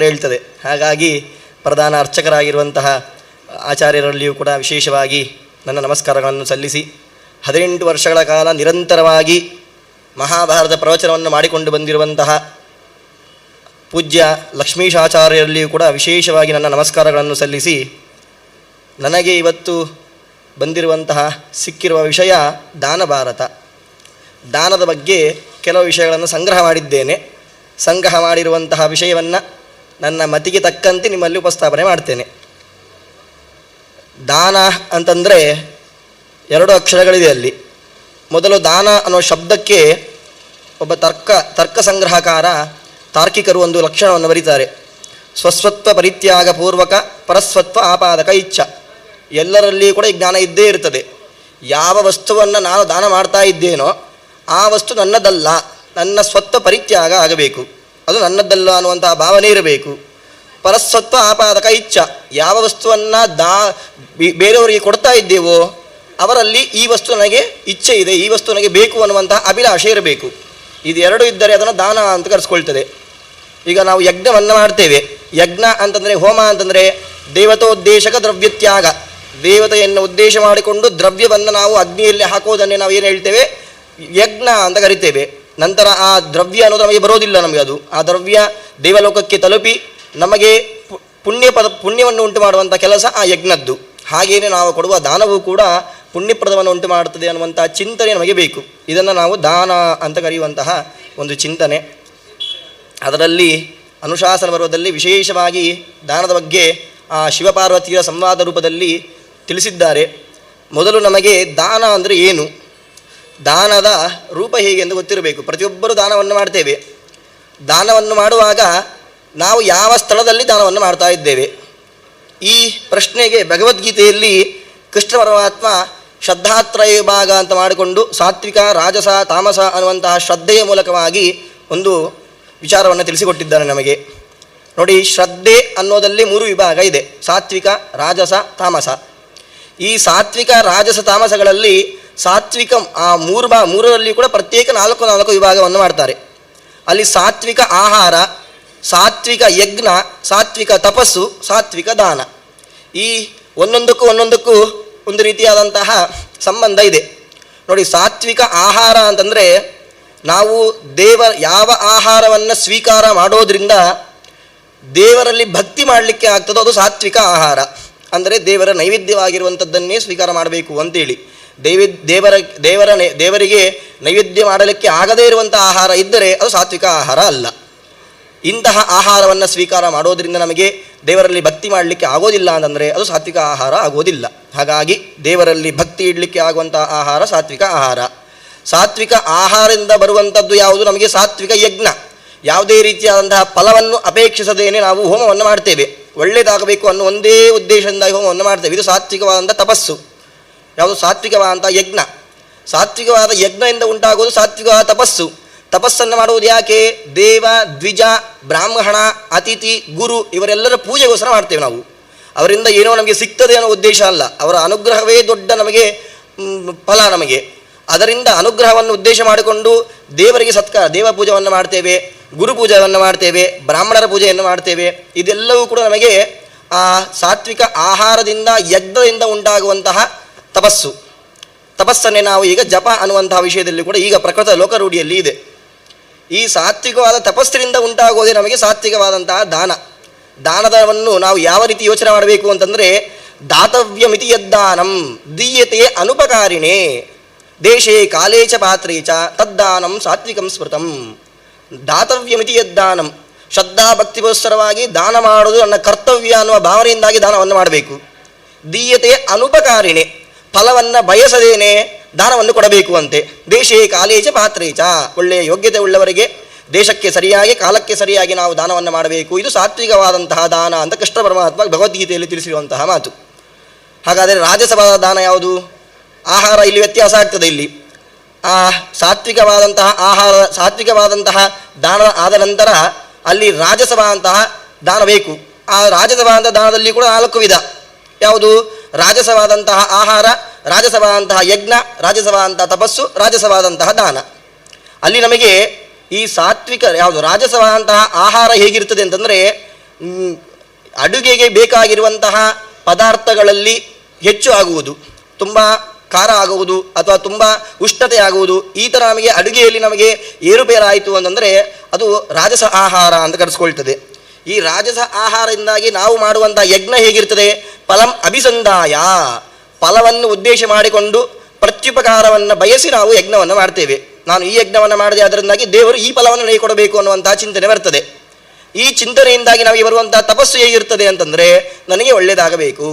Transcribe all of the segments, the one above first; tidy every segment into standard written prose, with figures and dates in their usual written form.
ಹೇಳ್ತದೆ. ಹಾಗಾಗಿ ಪ್ರಧಾನ ಅರ್ಚಕರಾಗಿರುವಂತಹ ಆಚಾರ್ಯರಲ್ಲಿಯೂ ಕೂಡ ವಿಶೇಷವಾಗಿ ನನ್ನ ನಮಸ್ಕಾರಗಳನ್ನು ಸಲ್ಲಿಸಿ 18 ವರ್ಷಗಳ ಕಾಲ ನಿರಂತರವಾಗಿ ಮಹಾಭಾರತ ಪ್ರವಚನವನ್ನು ಮಾಡಿಕೊಂಡು ಬಂದಿರುವಂತಹ ಪೂಜ್ಯ ಲಕ್ಷ್ಮೀಶಾಚಾರ್ಯರಲ್ಲಿಯೂ ಕೂಡ ವಿಶೇಷವಾಗಿ ನನ್ನ ನಮಸ್ಕಾರಗಳನ್ನು ಸಲ್ಲಿಸಿ, ನನಗೆ ಇವತ್ತು ಬಂದಿರುವಂತಹ ಸಿಕ್ಕಿರುವ ವಿಷಯ ದಾನಭಾರತ. ದಾನದ ಬಗ್ಗೆ ಕೆಲವು ವಿಷಯಗಳನ್ನು ಸಂಗ್ರಹ ಮಾಡಿದ್ದೇನೆ. ಸಂಗ್ರಹ ಮಾಡಿರುವಂತಹ ವಿಷಯವನ್ನು ನನ್ನ ಮತಿಗೆ ತಕ್ಕಂತೆ ನಿಮ್ಮಲ್ಲಿ ಉಪಸ್ಥಾಪನೆ ಮಾಡ್ತೇನೆ. ದಾನ ಅಂತಂದರೆ 2 ಅಕ್ಷರಗಳಿದೆ ಅಲ್ಲಿ. ಮೊದಲು ದಾನ ಅನ್ನೋ ಶಬ್ದಕ್ಕೆ ಒಬ್ಬ ತರ್ಕ ಸಂಗ್ರಹಕಾರ ತಾರ್ಕಿಕರು ಒಂದು ಲಕ್ಷಣವನ್ನು ಬರೀತಾರೆ. ಸ್ವಸ್ವತ್ವ ಪರಿತ್ಯಾಗ ಪೂರ್ವಕ ಪರಸ್ವತ್ವ ಆಪಾದಕ ಇಚ್ಛ. ಎಲ್ಲರಲ್ಲಿಯೂ ಕೂಡ ಈ ಜ್ಞಾನ ಇದ್ದೇ ಇರ್ತದೆ. ಯಾವ ವಸ್ತುವನ್ನು ನಾನು ದಾನ ಮಾಡ್ತಾ ಇದ್ದೇನೋ ಆ ವಸ್ತು ನನ್ನದಲ್ಲ, ನನ್ನ ಸ್ವತ್ವ ಪರಿತ್ಯಾಗ ಆಗಬೇಕು, ಅದು ನನ್ನದಲ್ಲ ಅನ್ನುವಂತಹ ಭಾವನೆ ಇರಬೇಕು. ಪರಸ್ವತ್ವ ಆಪಾದಕ ಇಚ್ಛ. ಯಾವ ವಸ್ತುವನ್ನು ಬೇರೆಯವರಿಗೆ ಕೊಡ್ತಾ ಇದ್ದೇವೋ ಅವರಲ್ಲಿ ಈ ವಸ್ತು ನನಗೆ ಇಚ್ಛೆ ಇದೆ, ಈ ವಸ್ತು ನನಗೆ ಬೇಕು ಅನ್ನುವಂತಹ ಅಭಿಲಾಷೆ ಇರಬೇಕು. ಇದೆರಡು ಇದ್ದರೆ ಅದನ್ನು ದಾನ ಅಂತ ಕರೆಸ್ಕೊಳ್ತದೆ. ಈಗ ನಾವು ಯಜ್ಞವನ್ನು ಮಾಡ್ತೇವೆ. ಯಜ್ಞ ಅಂತಂದರೆ, ಹೋಮ ಅಂತಂದರೆ ದೇವತೋದ್ದೇಶಕ ದ್ರವ್ಯತ್ಯಾಗ. ದೇವತೆಯನ್ನು ಉದ್ದೇಶ ಮಾಡಿಕೊಂಡು ದ್ರವ್ಯವನ್ನು ನಾವು ಅಗ್ನಿಯಲ್ಲಿ ಹಾಕೋದನ್ನೇ ನಾವು ಏನು ಹೇಳ್ತೇವೆ, ಯಜ್ಞ ಅಂತ ಕರಿತೇವೆ. ನಂತರ ಆ ದ್ರವ್ಯ ಅನ್ನೋದು ನಮಗೆ ಬರೋದಿಲ್ಲ, ನಮಗೆ ಅದು ಆ ದ್ರವ್ಯ ದೇವಲೋಕಕ್ಕೆ ತಲುಪಿ ನಮಗೆ ಪುಣ್ಯವನ್ನು ಉಂಟು ಮಾಡುವಂಥ ಕೆಲಸ ಆ ಯಜ್ಞದ್ದು. ಹಾಗೆಯೇ ನಾವು ಕೊಡುವ ದಾನವೂ ಕೂಡ ಪುಣ್ಯಪ್ರದವನ್ನು ಉಂಟು ಮಾಡುತ್ತದೆ ಅನ್ನುವಂಥ ಚಿಂತನೆ ನಮಗೆ ಬೇಕು. ಇದನ್ನು ನಾವು ದಾನ ಅಂತ ಕರೆಯುವಂತಹ ಒಂದು ಚಿಂತನೆ. ಅದರಲ್ಲಿ ಅನುಶಾಸನ ಪರ್ವದಲ್ಲಿ ವಿಶೇಷವಾಗಿ ದಾನದ ಬಗ್ಗೆ ಆ ಶಿವಪಾರ್ವತಿಯ ಸಂವಾದ ರೂಪದಲ್ಲಿ ತಿಳಿಸಿದ್ದಾರೆ. ಮೊದಲು ನಮಗೆ ದಾನ ಅಂದರೆ ಏನು, ದಾನದ ರೂಪ ಹೇಗೆ ಎಂದು ಗೊತ್ತಿರಬೇಕು. ಪ್ರತಿಯೊಬ್ಬರೂ ದಾನವನ್ನು ಮಾಡ್ತೇವೆ. ದಾನವನ್ನು ಮಾಡುವಾಗ ನಾವು ಯಾವ ಸ್ಥಳದಲ್ಲಿ ದಾನವನ್ನು ಮಾಡ್ತಾ ಇದ್ದೇವೆ, ಈ ಪ್ರಶ್ನೆಗೆ ಭಗವದ್ಗೀತೆಯಲ್ಲಿ ಕೃಷ್ಣ ಪರಮಾತ್ಮ ಶ್ರದ್ಧಾತ್ರಯ ವಿಭಾಗ ಅಂತ ಮಾಡಿಕೊಂಡು ಸಾತ್ವಿಕ, ರಾಜಸ, ತಾಮಸ ಅನ್ನುವಂತಹ ಶ್ರದ್ಧೆಯ ಮೂಲಕವಾಗಿ ಒಂದು ವಿಚಾರವನ್ನು ತಿಳಿಸಿಕೊಟ್ಟಿದ್ದಾನೆ ನಮಗೆ. ನೋಡಿ, ಶ್ರದ್ಧೆ ಅನ್ನೋದಲ್ಲಿ 3 ವಿಭಾಗ ಇದೆ: ಸಾತ್ವಿಕ, ರಾಜಸ, ತಾಮಸ. ಈ ಸಾತ್ವಿಕ, ರಾಜಸ, ತಾಮಸಗಳಲ್ಲಿ ಸಾತ್ವಿಕ ಆ ಮೂರರಲ್ಲಿ ಕೂಡ ಪ್ರತ್ಯೇಕ 4 ವಿಭಾಗವನ್ನು ಮಾಡ್ತಾರೆ. ಅಲ್ಲಿ ಸಾತ್ವಿಕ ಆಹಾರ, ಸಾತ್ವಿಕ ಯಜ್ಞ, ಸಾತ್ವಿಕ ತಪಸ್ಸು, ಸಾತ್ವಿಕ ದಾನ. ಈ ಒಂದೊಂದಕ್ಕೂ ಒಂದು ರೀತಿಯಾದಂತಹ ಸಂಬಂಧ ಇದೆ. ನೋಡಿ, ಸಾತ್ವಿಕ ಆಹಾರ ಅಂತಂದರೆ ನಾವು ಯಾವ ಆಹಾರವನ್ನು ಸ್ವೀಕಾರ ಮಾಡೋದ್ರಿಂದ ದೇವರಲ್ಲಿ ಭಕ್ತಿ ಮಾಡಲಿಕ್ಕೆ ಆಗ್ತದೋ ಅದು ಸಾತ್ವಿಕ ಆಹಾರ. ಅಂದರೆ ದೇವರ ನೈವೇದ್ಯವಾಗಿರುವಂಥದ್ದನ್ನೇ ಸ್ವೀಕಾರ ಮಾಡಬೇಕು ಅಂತೇಳಿ. ದೇವರಿಗೆ ನೈವೇದ್ಯ ಮಾಡಲಿಕ್ಕೆ ಆಗದೇ ಇರುವಂಥ ಆಹಾರ ಇದ್ದರೆ ಅದು ಸಾತ್ವಿಕ ಆಹಾರ ಅಲ್ಲ. ಇಂತಹ ಆಹಾರವನ್ನು ಸ್ವೀಕಾರ ಮಾಡೋದರಿಂದ ನಮಗೆ ದೇವರಲ್ಲಿ ಭಕ್ತಿ ಮಾಡಲಿಕ್ಕೆ ಆಗೋದಿಲ್ಲ ಅಂತಂದರೆ ಅದು ಸಾತ್ವಿಕ ಆಹಾರ ಆಗೋದಿಲ್ಲ. ಹಾಗಾಗಿ ದೇವರಲ್ಲಿ ಭಕ್ತಿ ಇಡಲಿಕ್ಕೆ ಆಗುವಂಥ ಆಹಾರ ಸಾತ್ವಿಕ ಆಹಾರ. ಸಾತ್ವಿಕ ಆಹಾರದಿಂದ ಬರುವಂಥದ್ದು ಯಾವುದು, ನಮಗೆ ಸಾತ್ವಿಕ ಯಜ್ಞ. ಯಾವುದೇ ರೀತಿಯಾದಂತಹ ಫಲವನ್ನು ಅಪೇಕ್ಷಿಸದೇನೆ ನಾವು ಹೋಮವನ್ನು ಮಾಡ್ತೇವೆ. ಒಳ್ಳೆಯದಾಗಬೇಕು ಅನ್ನೋ ಒಂದೇ ಉದ್ದೇಶದಿಂದ ಹೋಮವನ್ನು ಮಾಡ್ತೇವೆ. ಇದು ಸಾತ್ವಿಕವಾದಂಥ ತಪಸ್ಸು. ಯಾವುದು? ಸಾತ್ವಿಕವಾದಂಥ ಯಜ್ಞ. ಸಾತ್ವಿಕವಾದ ಯಜ್ಞದಿಂದ ಉಂಟಾಗೋದು ಸಾತ್ವಿಕವಾದ ತಪಸ್ಸು. ತಪಸ್ಸನ್ನು ಮಾಡುವುದು ಯಾಕೆ? ದೇವ, ದ್ವಿಜ, ಬ್ರಾಹ್ಮಣ, ಅತಿಥಿ, ಗುರು ಇವರೆಲ್ಲರ ಪೂಜೆಗೋಸ್ಕರ ಮಾಡ್ತೇವೆ ನಾವು. ಅವರಿಂದ ಏನೋ ನಮಗೆ ಸಿಗ್ತದೆ ಅನ್ನೋ ಉದ್ದೇಶ ಅಲ್ಲ, ಅವರ ಅನುಗ್ರಹವೇ ದೊಡ್ಡ ನಮಗೆ ಫಲ. ನಮಗೆ ಅದರಿಂದ ಅನುಗ್ರಹವನ್ನು ಉದ್ದೇಶ ಮಾಡಿಕೊಂಡು ದೇವರಿಗೆ ದೇವ ಪೂಜೆಯನ್ನು ಮಾಡ್ತೇವೆ, ಗುರು ಪೂಜೆಯನ್ನು ಮಾಡ್ತೇವೆ, ಬ್ರಾಹ್ಮಣರ ಪೂಜೆಯನ್ನು ಮಾಡ್ತೇವೆ. ಇದೆಲ್ಲವೂ ಕೂಡ ನಮಗೆ ಆ ಸಾತ್ವಿಕ ಆಹಾರದಿಂದ, ಯಜ್ಞದಿಂದ ಉಂಟಾಗುವಂತಹ ತಪಸ್ಸನ್ನೇ ನಾವು ಈಗ ಜಪ ಅನ್ನುವಂತಹ ವಿಷಯದಲ್ಲಿ ಕೂಡ ಈಗ ಪ್ರಕೃತ ಲೋಕರೂಢಿಯಲ್ಲಿ ಇದೆ. ಈ ಸಾತ್ವಿಕವಾದ ತಪಸ್ಸಿನಿಂದ ಉಂಟಾಗೋದೇ ನಮಗೆ ಸಾತ್ವಿಕವಾದಂತಹ ದಾನ. ದಾನದವನ್ನು ನಾವು ಯಾವ ರೀತಿ ಯೋಚನೆ ಮಾಡಬೇಕು ಅಂತಂದರೆ, ದಾತವ್ಯಮಿತಿ ಯದ್ದಾನಂ ದೀಯತೆ ಅನುಪಕಾರಿಣೇ ದೇಶೇ ಕಾಲೇ ಚ ಪಾತ್ರೇ ಚ ತದ್ದಾನಂ ಸಾತ್ವಿಕಂ ಸ್ಮೃತಂ. ದಾತವ್ಯಮಿತಿ ಯದ್ದಾನಂ, ಶ್ರದ್ಧಾ ಭಕ್ತಿಗೋಸ್ಕರವಾಗಿ ದಾನ ಮಾಡೋದು ನನ್ನ ಕರ್ತವ್ಯ ಅನ್ನುವ ಭಾವನೆಯಿಂದಾಗಿ ದಾನವನ್ನು ಮಾಡಬೇಕು. ದೀಯತೆ ಅನುಪಕಾರಿಣೆ, ಫಲವನ್ನು ಬಯಸದೇನೆ ದಾನವನ್ನು ಕೊಡಬೇಕು ಅಂತೆ. ದೇಶೇ ಕಾಲೇ ಚ ಪಾತ್ರೇ ಚ, ಒಳ್ಳೆಯ ಯೋಗ್ಯತೆ ಉಳ್ಳವರಿಗೆ ದೇಶಕ್ಕೆ ಸರಿಯಾಗಿ, ಕಾಲಕ್ಕೆ ಸರಿಯಾಗಿ ನಾವು ದಾನವನ್ನು ಮಾಡಬೇಕು. ಇದು ಸಾತ್ವಿಕವಾದಂತಹ ದಾನ ಅಂತ ಕೃಷ್ಣ ಪರಮಾತ್ಮ ಭಗವದ್ಗೀತೆಯಲ್ಲಿ ತಿಳಿಸಿರುವಂತಹ ಮಾತು. ಹಾಗಾದರೆ ರಾಜಸವಾದ ದಾನ ಯಾವುದು? ಆಹಾರ ಇಲ್ಲಿ ವ್ಯತ್ಯಾಸ ಆಗ್ತದೆ. ಇಲ್ಲಿ ಆ ಸಾತ್ವಿಕವಾದಂತಹ ಆಹಾರ, ಸಾತ್ವಿಕವಾದಂತಹ ದಾನ ಆದ ನಂತರ ಅಲ್ಲಿ ರಾಜಸವಾದಂತಹ ದಾನ ಬೇಕು. ಆ ರಾಜಸವಾದಂತಹ ದಾನದಲ್ಲಿ ಕೂಡ 4 ವಿಧ. ಯಾವುದು? ರಾಜಸವಾದಂತಹ ಆಹಾರ, ರಾಜಸವಾದಂತಹ ಯಜ್ಞ, ರಾಜಸವಾದಂತಹ ತಪಸ್ಸು, ರಾಜಸವಾದಂತಹ ದಾನ. ಅಲ್ಲಿ ನಮಗೆ ಈ ಸಾತ್ವಿಕ ಯಾವುದು ರಾಜಸವಾದಂತಹ ಆಹಾರ ಹೇಗಿರ್ತದೆ ಅಂತಂದರೆ, ಅಡುಗೆಗೆ ಬೇಕಾಗಿರುವಂತಹ ಪದಾರ್ಥಗಳಲ್ಲಿ ಹೆಚ್ಚು ಆಗುವುದು, ತುಂಬ ಖಾರ ಆಗುವುದು ಅಥವಾ ತುಂಬ ಉಷ್ಣತೆ ಆಗುವುದು, ಈ ಥರ ನಮಗೆ ಅಡುಗೆಯಲ್ಲಿ ನಮಗೆ ಏರುಪೇರಾಯಿತು ಅಂತಂದರೆ ಅದು ರಾಜಸ ಆಹಾರ ಅಂತ ಕರೆಸ್ಕೊಳ್ತದೆ. ಈ ರಾಜಸ ಆಹಾರದಿಂದಾಗಿ ನಾವು ಮಾಡುವಂಥ ಯಜ್ಞ ಹೇಗಿರ್ತದೆ? ಫಲಂ ಅಭಿಸಂದಾಯ, ಫಲವನ್ನು ಉದ್ದೇಶ ಮಾಡಿಕೊಂಡು ಪ್ರತ್ಯುಪಕಾರವನ್ನು ಬಯಸಿ ನಾವು ಯಜ್ಞವನ್ನು ಮಾಡ್ತೇವೆ. ನಾನು ಈ ಯಜ್ಞವನ್ನು ಮಾಡಿದೆ, ಅದರಿಂದಾಗಿ ದೇವರು ಈ ಫಲವನ್ನು ನನಗೆ ಕೊಡಬೇಕು ಅನ್ನುವಂತಹ ಚಿಂತನೆ ಬರ್ತದೆ. ಈ ಚಿಂತನೆಯಿಂದಾಗಿ ನಮಗೆ ಬರುವಂತಹ ತಪಸ್ಸು ಹೇಗಿರ್ತದೆ ಅಂತಂದರೆ, ನನಗೆ ಒಳ್ಳೆಯದಾಗಬೇಕು,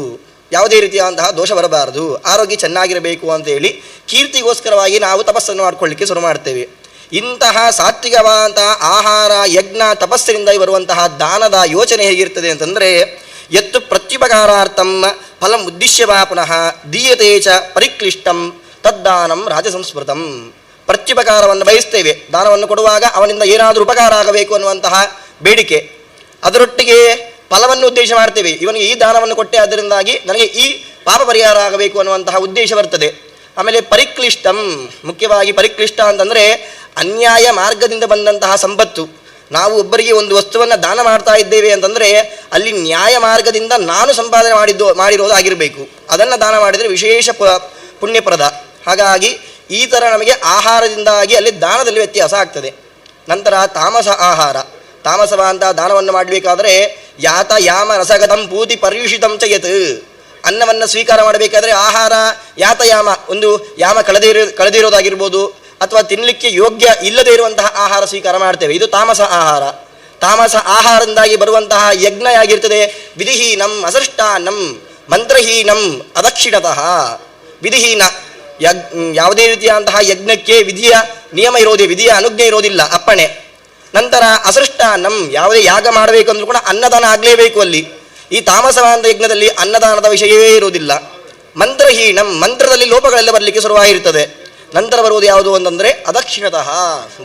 ಯಾವುದೇ ರೀತಿಯಾದಂತಹ ದೋಷ ಬರಬಾರದು, ಆರೋಗ್ಯ ಚೆನ್ನಾಗಿರಬೇಕು ಅಂತೇಳಿ ಕೀರ್ತಿಗೋಸ್ಕರವಾಗಿ ನಾವು ತಪಸ್ಸನ್ನು ಮಾಡಿಕೊಳ್ಳಿಕ್ಕೆ ಶುರು ಮಾಡ್ತೇವೆ. ಇಂತಹ ಸಾತ್ವಿಕವಾದಂತಹ ಆಹಾರ ಯಜ್ಞ ತಪಸ್ಸಿನಿಂದ ಬರುವಂತಹ ದಾನದ ಯೋಚನೆ ಹೇಗಿರ್ತದೆ ಅಂತಂದರೆ, ಯತ್ತು ಪ್ರತ್ಯುಪಕಾರಾರ್ಥಂ ಫಲಂ ಉದ್ದೇಶ್ಯವಾ ಪುನಃ ದೀಯತೆ ಚ ಪರಿಕ್ಲಿಷ್ಟಂ ತದ್ದಾನಂ ರಾಜಸಂಸ್ಮೃತಂ. ಪ್ರತ್ಯುಪಕಾರವನ್ನು ಬಯಸ್ತೇವೆ, ದಾನವನ್ನು ಕೊಡುವಾಗ ಅವನಿಂದ ಏನಾದರೂ ಉಪಕಾರ ಆಗಬೇಕು ಅನ್ನುವಂತಹ ಬೇಡಿಕೆ, ಅದರೊಟ್ಟಿಗೆ ಫಲವನ್ನು ಉದ್ದೇಶ ಮಾಡ್ತೇವೆ, ಇವನಿಗೆ ಈ ದಾನವನ್ನು ಕೊಟ್ಟೆ ಅದರಿಂದಾಗಿ ನನಗೆ ಈ ಪಾಪ ಪರಿಹಾರ ಆಗಬೇಕು ಅನ್ನುವಂತಹ ಉದ್ದೇಶ ಬರ್ತದೆ. ಆಮೇಲೆ ಪರಿಕ್ಲಿಷ್ಟಂ, ಮುಖ್ಯವಾಗಿ ಪರಿಕ್ಲಿಷ್ಟ ಅಂತಂದರೆ ಅನ್ಯಾಯ ಮಾರ್ಗದಿಂದ ಬಂದಂತಹ ಸಂಪತ್ತು. ನಾವು ಒಬ್ಬರಿಗೆ ಒಂದು ವಸ್ತುವನ್ನು ದಾನ ಮಾಡ್ತಾ ಇದ್ದೇವೆ ಅಂತಂದರೆ ಅಲ್ಲಿ ನ್ಯಾಯ ಮಾರ್ಗದಿಂದ ನಾನು ಸಂಪಾದನೆ ಮಾಡಿರೋದು ಆಗಿರಬೇಕು, ಅದನ್ನು ದಾನ ಮಾಡಿದರೆ ವಿಶೇಷ ಪುಣ್ಯಪ್ರದ. ಹಾಗಾಗಿ ಈ ಥರ ನಮಗೆ ಆಹಾರದಿಂದಾಗಿ ಅಲ್ಲಿ ದಾನದಲ್ಲಿ ವ್ಯತ್ಯಾಸ ಆಗ್ತದೆ. ನಂತರ ತಾಮಸ ಆಹಾರ, ತಾಮಸವಾದಂತಹ ದಾನವನ್ನು ಮಾಡಬೇಕಾದ್ರೆ ಯಾತ ಯಾಮ ರಸಗತಂ ಪೂತಿ ಪರ್ಯುಷಿತಂ ಚ ಯತ್, ಅನ್ನವನ್ನು ಸ್ವೀಕಾರ ಮಾಡಬೇಕಾದ್ರೆ ಆಹಾರ ಯಾತಯಾಮ, ಒಂದು ಯಾಮ ಕಳೆದಿರೋದಾಗಿರ್ಬೋದು ಅಥವಾ ತಿನ್ನಲಿಕ್ಕೆ ಯೋಗ್ಯ ಇಲ್ಲದೇ ಇರುವಂತಹ ಆಹಾರ ಸ್ವೀಕಾರ ಮಾಡ್ತೇವೆ, ಇದು ತಾಮಸ ಆಹಾರ. ತಾಮಸ ಆಹಾರದಿಂದಾಗಿ ಬರುವಂತಹ ಯಜ್ಞ ಆಗಿರ್ತದೆ ವಿಧಿಹೀನಂ ಅಸೃಷ್ಟಾನ್ನಂ ಮಂತ್ರಹೀನಂ ಅದಕ್ಷಿಣತಃ. ವಿಧಿಹೀನ, ಯಾವುದೇ ರೀತಿಯಾದಂತಹ ಯಜ್ಞಕ್ಕೆ ವಿಧಿಯ ನಿಯಮ ಇರೋದೇ, ವಿಧಿಯ ಅನುಜ್ಞೆ ಇರೋದಿಲ್ಲ, ಅಪ್ಪಣೆ. ನಂತರ ಅಸೃಷ್ಟಾನ್ನಂ, ಯಾವುದೇ ಯಾಗ ಮಾಡಬೇಕಂದ್ರೂ ಕೂಡ ಅನ್ನದಾನ ಆಗಲೇಬೇಕು ಅಲ್ಲಿ. ಈ ತಾಮಸವಾದ ಯಜ್ಞದಲ್ಲಿ ಅನ್ನದಾನದ ವಿಷಯವೇ ಇರುವುದಿಲ್ಲ. ಮಂತ್ರಹೀನಂ, ಮಂತ್ರದಲ್ಲಿ ಲೋಪಗಳೆಲ್ಲ ಬರಲಿಕ್ಕೆ ಶುರುವಾಗಿರ್ತದೆ. ನಂತರ ಬರುವುದು ಯಾವುದು ಅಂತಂದರೆ ಅದಕ್ಷಿಣತಃ,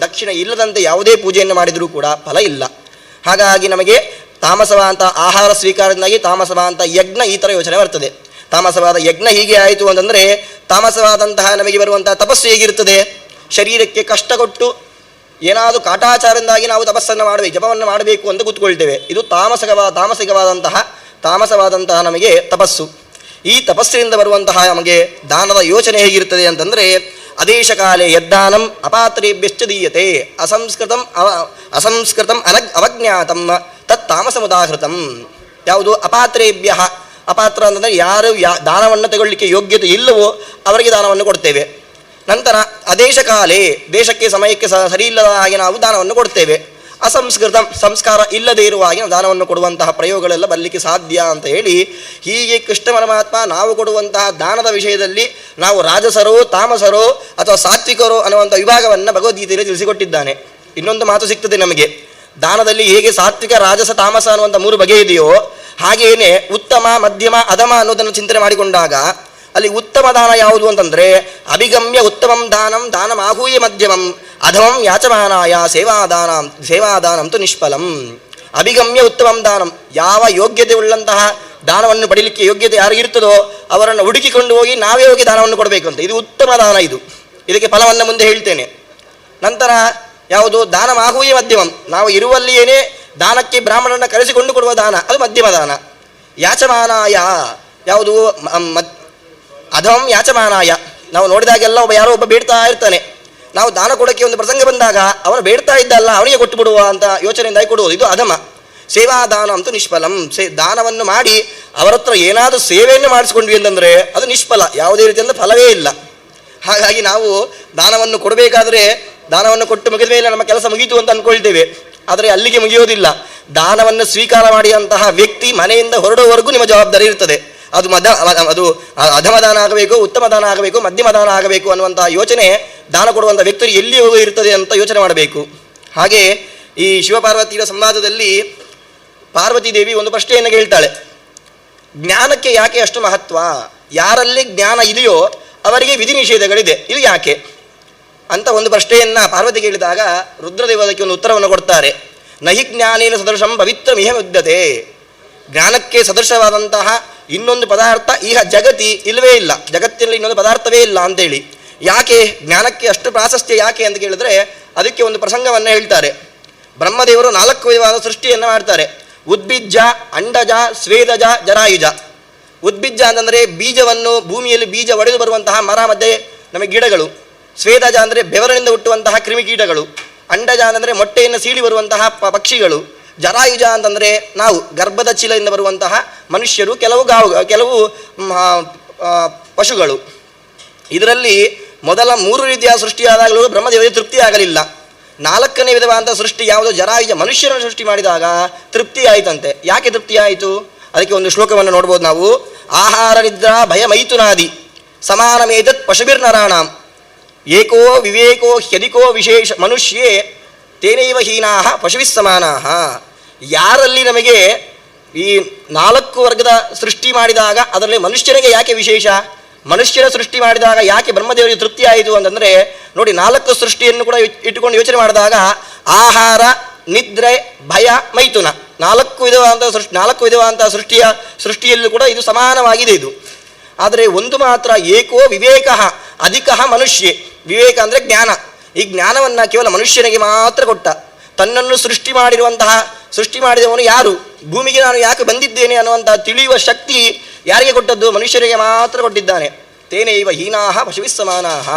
ದಕ್ಷಿಣ ಇಲ್ಲದಂತೆ ಯಾವುದೇ ಪೂಜೆಯನ್ನು ಮಾಡಿದರೂ ಕೂಡ ಫಲ ಇಲ್ಲ. ಹಾಗಾಗಿ ನಮಗೆ ತಾಮಸವಾದಂಥ ಆಹಾರ ಸ್ವೀಕಾರದಿಂದಾಗಿ ತಾಮಸವಾದಂಥ ಯಜ್ಞ ಈ ಥರ ಯೋಚನೆ ಬರ್ತದೆ. ತಾಮಸವಾದ ಯಜ್ಞ ಹೀಗೆ ಆಯಿತು ಅಂತಂದರೆ ತಾಮಸವಾದಂತಹ ನಮಗೆ ಬರುವಂತಹ ತಪಸ್ಸು ಹೇಗಿರ್ತದೆ? ಶರೀರಕ್ಕೆ ಕಷ್ಟ ಕೊಟ್ಟು ಏನಾದರೂ ಕಾಟಾಚಾರದಿಂದಾಗಿ ನಾವು ತಪಸ್ಸನ್ನು ಮಾಡಬೇಕು, ಜಪವನ್ನು ಮಾಡಬೇಕು ಅಂತ ಕೂತ್ಕೊಳ್ತೇವೆ. ಇದು ತಾಮಸವಾದಂತಹ ನಮಗೆ ತಪಸ್ಸು. ಈ ತಪಸ್ಸಿನಿಂದ ಬರುವಂತಹ ನಮಗೆ ದಾನದ ಯೋಚನೆ ಹೇಗಿರ್ತದೆ ಅಂತಂದರೆ, ಅದೇಶಕಾಲೇ ಯದ್ದಾನಂ ಅಪಾತ್ರೇಭ್ಯಶ್ಚ ದೀಯತೆ ಅಸಂಸ್ಕೃತಂ ಅವಜ್ಞಾತಂ ತತ್ ತಾಮಸಮುದಾಹೃತಂ. ಯಾವುದು? ಅಪಾತ್ರೇಭ್ಯ, ಅಪಾತ್ರ ಅಂತಂದರೆ ಯಾರು ದಾನವನ್ನು ತಗೊಳ್ಳಿಕ್ಕೆ ಯೋಗ್ಯತೆ ಇಲ್ಲವೋ ಅವರಿಗೆ ದಾನವನ್ನು ಕೊಡ್ತೇವೆ. ನಂತರ ಅದೇಶಕಾಲೇ, ದೇಶಕ್ಕೆ ಸಮಯಕ್ಕೆ ಸರಿ ಇಲ್ಲದ ಹಾಗೆ ನಾವು ದಾನವನ್ನು ಕೊಡ್ತೇವೆ. ಅಸಂಸ್ಕೃತ, ಸಂಸ್ಕಾರ ಇಲ್ಲದೇ ಇರುವ ಹಾಗೆ ನಾವು ದಾನವನ್ನು ಕೊಡುವಂತಹ ಪ್ರಯೋಗಗಳೆಲ್ಲ ಬರಲಿಕ್ಕೆ ಸಾಧ್ಯ ಅಂತ ಹೇಳಿ, ಹೀಗೆ ಕೃಷ್ಣ ಪರಮಾತ್ಮ ನಾವು ಕೊಡುವಂತಹ ದಾನದ ವಿಷಯದಲ್ಲಿ ನಾವು ರಾಜಸರೋ ತಾಮಸರೋ ಅಥವಾ ಸಾತ್ವಿಕರೋ ಅನ್ನುವಂಥ ವಿಭಾಗವನ್ನು ಭಗವದ್ಗೀತೆಯಲ್ಲಿ ತಿಳಿಸಿಕೊಟ್ಟಿದ್ದಾನೆ. ಇನ್ನೊಂದು ಮಾತು ಸಿಗ್ತದೆ ನಮಗೆ, ದಾನದಲ್ಲಿ ಹೇಗೆ ಸಾತ್ವಿಕ ರಾಜಸ ತಾಮಸ ಅನ್ನುವಂಥ 3 ಬಗೆ ಇದೆಯೋ ಹಾಗೇನೆ ಉತ್ತಮ ಮಧ್ಯಮ ಅಧಮ ಅನ್ನೋದನ್ನು ಚಿಂತನೆ ಮಾಡಿಕೊಂಡಾಗ ಅಲ್ಲಿ ಉತ್ತಮ ದಾನ ಯಾವುದು ಅಂತಂದರೆ, ಅಭಿಗಮ್ಯ ಉತ್ತಮಂ ದಾನಂ ದಾನಮಾಹೂಯ ಮಧ್ಯಮಂ ಅಧಮಂ ಯಾಚಮಾನಾಯ ಸೇವಾದಾನಂತು ನಿಷ್ಫಲಂ. ಅಭಿಗಮ್ಯ ಉತ್ತಮಂ ದಾನಂ, ಯಾವ ಯೋಗ್ಯತೆ ಉಳ್ಳಂತಹ ದಾನವನ್ನು ಪಡೀಲಿಕ್ಕೆ ಯೋಗ್ಯತೆ ಯಾರಿಗಿರ್ತದೋ ಅವರನ್ನು ಹುಡುಕಿಕೊಂಡು ಹೋಗಿ ನಾವೇ ಹೋಗಿ ದಾನವನ್ನು ಕೊಡಬೇಕು ಅಂತ, ಇದು ಉತ್ತಮ ದಾನ. ಇದಕ್ಕೆ ಫಲವನ್ನು ಮುಂದೆ ಹೇಳ್ತೇನೆ. ನಂತರ ಯಾವುದು? ದಾನಮಾಹೂಯ ಮಧ್ಯಮಂ, ನಾವು ಇರುವಲ್ಲಿಯೇನೇ ದಾನಕ್ಕೆ ಬ್ರಾಹ್ಮಣರನ್ನು ಕರೆಸಿಕೊಂಡು ಕೊಡುವ ದಾನ, ಅದು ಮಧ್ಯಮ ದಾನ. ಯಾಚಮಾನಾಯ, ಯಾವುದು? ಅಧಮಂ ಯಾಚಮಾನಾಯ, ನಾವು ನೋಡಿದಾಗೆಲ್ಲ ಯಾರೋ ಒಬ್ಬ ಬೇಡ್ತಾ ಇರ್ತಾನೆ, ನಾವು ದಾನ ಕೊಡೋಕ್ಕೆ ಒಂದು ಪ್ರಸಂಗ ಬಂದಾಗ ಅವನು ಬೇಡ್ತಾ ಇದ್ದಲ್ಲ ಅವನಿಗೆ ಕೊಟ್ಟು ಬಿಡುವ ಅಂತ ಯೋಚನೆಯಿಂದಾಗಿ ಕೊಡುವುದು, ಇದು ಅಧಮ. ಸೇವಾದಾನ ಅಂತೂ ನಿಷ್ಫಲಂ, ದಾನವನ್ನು ಮಾಡಿ ಅವರ ಹತ್ರ ಏನಾದರೂ ಸೇವೆಯನ್ನು ಮಾಡಿಸ್ಕೊಂಡ್ವಿ ಅಂತಂದರೆ ಅದು ನಿಷ್ಫಲ, ಯಾವುದೇ ರೀತಿಯಿಂದ ಫಲವೇ ಇಲ್ಲ. ಹಾಗಾಗಿ ನಾವು ದಾನವನ್ನು ಕೊಡಬೇಕಾದ್ರೆ ದಾನವನ್ನು ಕೊಟ್ಟು ಮುಗಿದ ಮೇಲೆ ನಮ್ಮ ಕೆಲಸ ಮುಗೀತು ಅಂತ ಅಂದ್ಕೊಳ್ತೇವೆ, ಆದರೆ ಅಲ್ಲಿಗೆ ಮುಗಿಯೋದಿಲ್ಲ. ದಾನವನ್ನು ಸ್ವೀಕಾರ ಮಾಡಿದಂತಹ ವ್ಯಕ್ತಿ ಮನೆಯಿಂದ ಹೊರಡುವವರೆಗೂ ನಿಮ್ಮ ಜವಾಬ್ದಾರಿ ಇರ್ತದೆ. ಅದು ಅಧಮ ದಾನ ಆಗಬೇಕು, ಉತ್ತಮ ದಾನ ಆಗಬೇಕು, ಮಧ್ಯಮ ದಾನ ಆಗಬೇಕು ಅನ್ನುವಂತಹ ಯೋಚನೆ ದಾನ ಕೊಡುವಂಥ ವ್ಯಕ್ತಿ ಎಲ್ಲಿ ಹೋಗಿ ಇರ್ತದೆ ಅಂತ ಯೋಚನೆ ಮಾಡಬೇಕು. ಹಾಗೆ ಈ ಶಿವಪಾರ್ವತಿಯ ಸಂವಾದದಲ್ಲಿ ಪಾರ್ವತಿ ದೇವಿ ಒಂದು ಪ್ರಶ್ನೆಯನ್ನು ಕೇಳ್ತಾಳೆ, ಜ್ಞಾನಕ್ಕೆ ಯಾಕೆ ಅಷ್ಟು ಮಹತ್ವ? ಯಾರಲ್ಲಿ ಜ್ಞಾನ ಇದೆಯೋ ಅವರಿಗೆ ವಿಧಿ ನಿಷೇಧಗಳಿದೆ, ಇದು ಯಾಕೆ ಅಂತ ಒಂದು ಪ್ರಶ್ನೆಯನ್ನು ಪಾರ್ವತಿ ಕೇಳಿದಾಗ ರುದ್ರದೇವ ಅದಕ್ಕೆ ಒಂದು ಉತ್ತರವನ್ನು ಕೊಡ್ತಾರೆ. ನಹಿ ಜ್ಞಾನೇನ ಸದೃಶಂ ಪವಿತ್ರಮಿಹ ವಿದ್ಯತೆ. ಜ್ಞಾನಕ್ಕೆ ಸದೃಶವಾದಂತಹ ಇನ್ನೊಂದು ಪದಾರ್ಥ ಈಗ ಜಗತಿ ಇಲ್ಲವೇ ಇಲ್ಲ, ಜಗತ್ತಿನಲ್ಲಿ ಇನ್ನೊಂದು ಪದಾರ್ಥವೇ ಇಲ್ಲ ಅಂತೇಳಿ. ಯಾಕೆ ಜ್ಞಾನಕ್ಕೆ ಅಷ್ಟು ಪ್ರಾಶಸ್ತ್ಯ ಯಾಕೆ ಅಂತ ಕೇಳಿದ್ರೆ ಅದಕ್ಕೆ ಒಂದು ಪ್ರಸಂಗವನ್ನು ಹೇಳ್ತಾರೆ. ಬ್ರಹ್ಮದೇವರು 4 ವಿಧವಾದ ಸೃಷ್ಟಿಯನ್ನು ಮಾಡ್ತಾರೆ. ಉದ್ಬಿಜ್ಜ, ಅಂಡಜ, ಸ್ವೇದಜ, ಜರಾಯುಜ. ಉದ್ಬಿಜ್ಜ ಅಂತಂದರೆ ಬೀಜವನ್ನು, ಭೂಮಿಯಲ್ಲಿ ಬೀಜ ಒಡೆದು ಬರುವಂತಹ ಮರ ಮಧ್ಯೆ ನಮಗೆ ಗಿಡಗಳು. ಸ್ವೇದಜ ಅಂದರೆ ಬೆವರಿನಿಂದ ಹುಟ್ಟುವಂತಹ ಕ್ರಿಮಿಕೀಟಗಳು. ಅಂಡಜ ಅಂತಂದರೆ ಮೊಟ್ಟೆಯನ್ನು ಸೀಳಿ ಬರುವಂತಹ ಪಕ್ಷಿಗಳು. ಜರಾಯುಜ ಅಂತಂದರೆ ನಾವು ಗರ್ಭದ ಚೀಲದಿಂದ ಬರುವಂತಹ ಮನುಷ್ಯರು, ಕೆಲವು ಪಶುಗಳು. ಇದರಲ್ಲಿ ಮೊದಲ 3 ರೀತಿಯ ಸೃಷ್ಟಿಯಾದಾಗಲೂ ಬ್ರಹ್ಮದೇವರಿಗೆ ತೃಪ್ತಿ ಆಗಲಿಲ್ಲ. 4ನೇ ವಿಧವಾದಂಥ ಸೃಷ್ಟಿ ಯಾವುದು? ಜರಾಯುಜ, ಮನುಷ್ಯರನ್ನು ಸೃಷ್ಟಿ ಮಾಡಿದಾಗ ತೃಪ್ತಿ ಆಯಿತಂತೆ. ಯಾಕೆ ತೃಪ್ತಿ ಆಯಿತು? ಅದಕ್ಕೆ ಒಂದು ಶ್ಲೋಕವನ್ನು ನೋಡ್ಬೋದು ನಾವು. ಆಹಾರ ನಿದ್ರಾ ಭಯ ಮೈಥುನಾದಿ ಸಮಾನಮೇತತ್ ಪಶುಭಿರ್ನರಾಣಾಂ ಏಕೋ ವಿವೇಕೋ ಹ್ಯಧಿಕೋ ವಿಶೇಷ ಮನುಷ್ಯೇ ತೇನೈವ ಹೀನಾಹ ಪಶುಭಿಸ್ ಸಮಾನಾಹ. ಯಾರಲ್ಲಿ ನಮಗೆ ಈ 4 ವರ್ಗದ ಸೃಷ್ಟಿ ಮಾಡಿದಾಗ ಅದರಲ್ಲಿ ಮನುಷ್ಯನಿಗೆ ಯಾಕೆ ವಿಶೇಷ? ಮನುಷ್ಯನ ಸೃಷ್ಟಿ ಮಾಡಿದಾಗ ಯಾಕೆ ಬ್ರಹ್ಮದೇವರಿಗೆ ತೃಪ್ತಿ ಆಯಿತು ಅಂತಂದರೆ, ನೋಡಿ 4 ಸೃಷ್ಟಿಯನ್ನು ಕೂಡ ಇಟ್ಟುಕೊಂಡು ಯೋಚನೆ ಮಾಡಿದಾಗ ಆಹಾರ, ನಿದ್ರೆ, ಭಯ, ಮೈಥುನ 4 ವಿಧವಾದಂಥ ಸೃಷ್ಟಿಯಲ್ಲೂ ಕೂಡ ಇದು ಸಮಾನವಾಗಿದೆ ಇದು. ಆದರೆ ಒಂದು ಮಾತ್ರ ಏಕೋ ವಿವೇಕ ಅಧಿಕ ಮನುಷ್ಯೇ. ವಿವೇಕ ಅಂದರೆ ಜ್ಞಾನ. ಈ ಜ್ಞಾನವನ್ನು ಕೇವಲ ಮನುಷ್ಯನಿಗೆ ಮಾತ್ರ ಕೊಟ್ಟ. ತನ್ನನ್ನು ಸೃಷ್ಟಿ ಮಾಡಿದವನು ಯಾರು, ಭೂಮಿಗೆ ನಾನು ಯಾಕೆ ಬಂದಿದ್ದೇನೆ ಅನ್ನುವಂತಹ ತಿಳಿಯುವ ಶಕ್ತಿ ಯಾರಿಗೆ ಕೊಟ್ಟದ್ದು? ಮನುಷ್ಯರಿಗೆ ಮಾತ್ರ ಕೊಟ್ಟಿದ್ದಾನೆ. ತೇನೈವ ಹೀನಾಹ ಪಶುಭಿಸ್ ಸಮಾನಾಹ.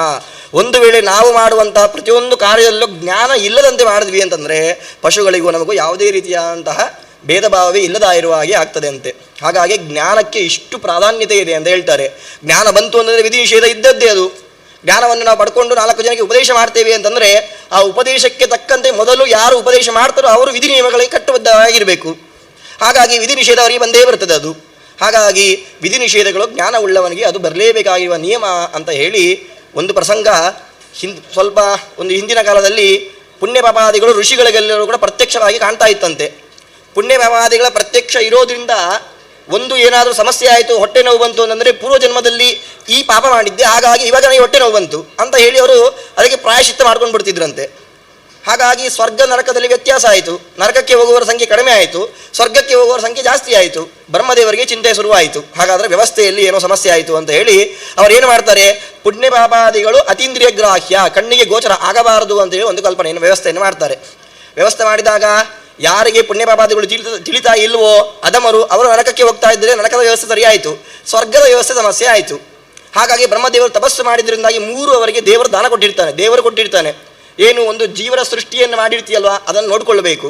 ಒಂದು ವೇಳೆ ನಾವು ಮಾಡುವಂತಹ ಪ್ರತಿಯೊಂದು ಕಾರ್ಯದಲ್ಲೂ ಜ್ಞಾನ ಇಲ್ಲದಂತೆ ಮಾಡಿದ್ವಿ ಅಂತಂದರೆ ಪಶುಗಳಿಗೂ ನಮಗೂ ಯಾವುದೇ ರೀತಿಯಾದಂತಹ ಭೇದ ಭಾವವೇ ಇಲ್ಲದ ಇರುವ ಹಾಗೆ ಆಗ್ತದೆ ಅಂತೆ. ಹಾಗಾಗಿ ಜ್ಞಾನಕ್ಕೆ ಇಷ್ಟು ಪ್ರಾಧಾನ್ಯತೆ ಇದೆ ಅಂತ ಹೇಳ್ತಾರೆ. ಜ್ಞಾನ ಬಂತು ಅಂತಂದರೆ ವಿಧಿ ನಿಷೇಧ ಇದ್ದದ್ದೇ ಅದು. ಜ್ಞಾನವನ್ನು ನಾವು ಪಡ್ಕೊಂಡು 4 ಜನಕ್ಕೆ ಉಪದೇಶ ಮಾಡ್ತೇವೆ ಅಂತಂದರೆ ಆ ಉಪದೇಶಕ್ಕೆ ತಕ್ಕಂತೆ ಮೊದಲು ಯಾರು ಉಪದೇಶ ಮಾಡ್ತಾರೋ ಅವರು ವಿಧಿ ನಿಯಮಗಳಿಗೆ ಕಟ್ಟುಬದ್ಧವಾಗಿರಬೇಕು. ಹಾಗಾಗಿ ವಿಧಿ ನಿಷೇಧ ಅವರಿಗೆ ಬಂದೇ ಬರ್ತದೆ ಅದು. ಹಾಗಾಗಿ ವಿಧಿ ನಿಷೇಧಗಳು ಜ್ಞಾನ ಉಳ್ಳವನಿಗೆ ಅದು ಬರಲೇಬೇಕಾಗಿರುವ ನಿಯಮ ಅಂತ ಹೇಳಿ ಒಂದು ಪ್ರಸಂಗ ಒಂದು ಹಿಂದಿನ ಕಾಲದಲ್ಲಿ ಪುಣ್ಯ ಪಾಪಾದಿಗಳು ಋಷಿಗಳಿಗೆಲ್ಲರೂ ಕೂಡ ಪ್ರತ್ಯಕ್ಷವಾಗಿ ಕಾಣ್ತಾ ಇತ್ತಂತೆ. ಪುಣ್ಯ ಪಾಪಾದಿಗಳ ಪ್ರತ್ಯಕ್ಷ ಇರೋದ್ರಿಂದ ಒಂದು ಏನಾದರೂ ಸಮಸ್ಯೆ ಆಯಿತು, ಹೊಟ್ಟೆ ನೋವು ಬಂತು ಅಂತಂದರೆ ಪೂರ್ವಜನ್ಮದಲ್ಲಿ ಈ ಪಾಪ ಮಾಡಿದ್ದೆ, ಹಾಗಾಗಿ ಇವಾಗ ನನಗೆ ಹೊಟ್ಟೆ ನೋವು ಬಂತು ಅಂತ ಹೇಳಿ ಅವರು ಅದಕ್ಕೆ ಪ್ರಾಯಶ್ಚಿತ್ತ ಮಾಡ್ಕೊಂಡು ಬಿಡ್ತಿದ್ರಂತೆ. ಹಾಗಾಗಿ ಸ್ವರ್ಗ ನರಕದಲ್ಲಿ ವ್ಯತ್ಯಾಸ ಆಯಿತು. ನರಕಕ್ಕೆ ಹೋಗುವವರ ಸಂಖ್ಯೆ ಕಡಿಮೆ ಆಯಿತು, ಸ್ವರ್ಗಕ್ಕೆ ಹೋಗುವವರ ಸಂಖ್ಯೆ ಜಾಸ್ತಿ ಆಯಿತು. ಬ್ರಹ್ಮದೇವರಿಗೆ ಚಿಂತೆ ಶುರುವಾಯಿತು. ಹಾಗಾದರೆ ವ್ಯವಸ್ಥೆಯಲ್ಲಿ ಏನೋ ಸಮಸ್ಯೆ ಆಯಿತು ಅಂತ ಹೇಳಿ ಅವರೇನು ಮಾಡ್ತಾರೆ, ಪುಣ್ಯ ಪಾಪಾದಿಗಳು ಅತೀಂದ್ರಿಯ ಗ್ರಾಹ್ಯ, ಕಣ್ಣಿಗೆ ಗೋಚರ ಆಗಬಾರದು ಅಂತೇಳಿ ಒಂದು ಕಲ್ಪನೆಯನ್ನು ವ್ಯವಸ್ಥೆಯನ್ನು ಮಾಡ್ತಾರೆ. ವ್ಯವಸ್ಥೆ ಮಾಡಿದಾಗ ಯಾರಿಗೆ ಪುಣ್ಯ ಪಾಪಾದಿಗಳು ತಿಳಿತಾ ಇಲ್ವೋ ಅಧಮರು ಅವರು ನರಕಕ್ಕೆ ಹೋಗ್ತಾ ಇದ್ದರೆ ನರಕದ ವ್ಯವಸ್ಥೆ ಸರಿಯಾಯಿತು, ಸ್ವರ್ಗದ ವ್ಯವಸ್ಥೆ ಸಮಸ್ಯೆ ಆಯಿತು. ಹಾಗಾಗಿ ಬ್ರಹ್ಮದೇವರು ತಪಸ್ಸು ಮಾಡಿದ್ರಿಂದಾಗಿ 3 ಅವರಿಗೆ ದೇವರು ದಾನ ಕೊಟ್ಟಿರ್ತಾನೆ. ದೇವರು ಕೊಟ್ಟಿರ್ತಾನೆ ಏನು, ಒಂದು ಜೀವನ ಸೃಷ್ಟಿಯನ್ನು ಮಾಡಿರ್ತೀಯಲ್ವ ಅದನ್ನು ನೋಡಿಕೊಳ್ಳಬೇಕು.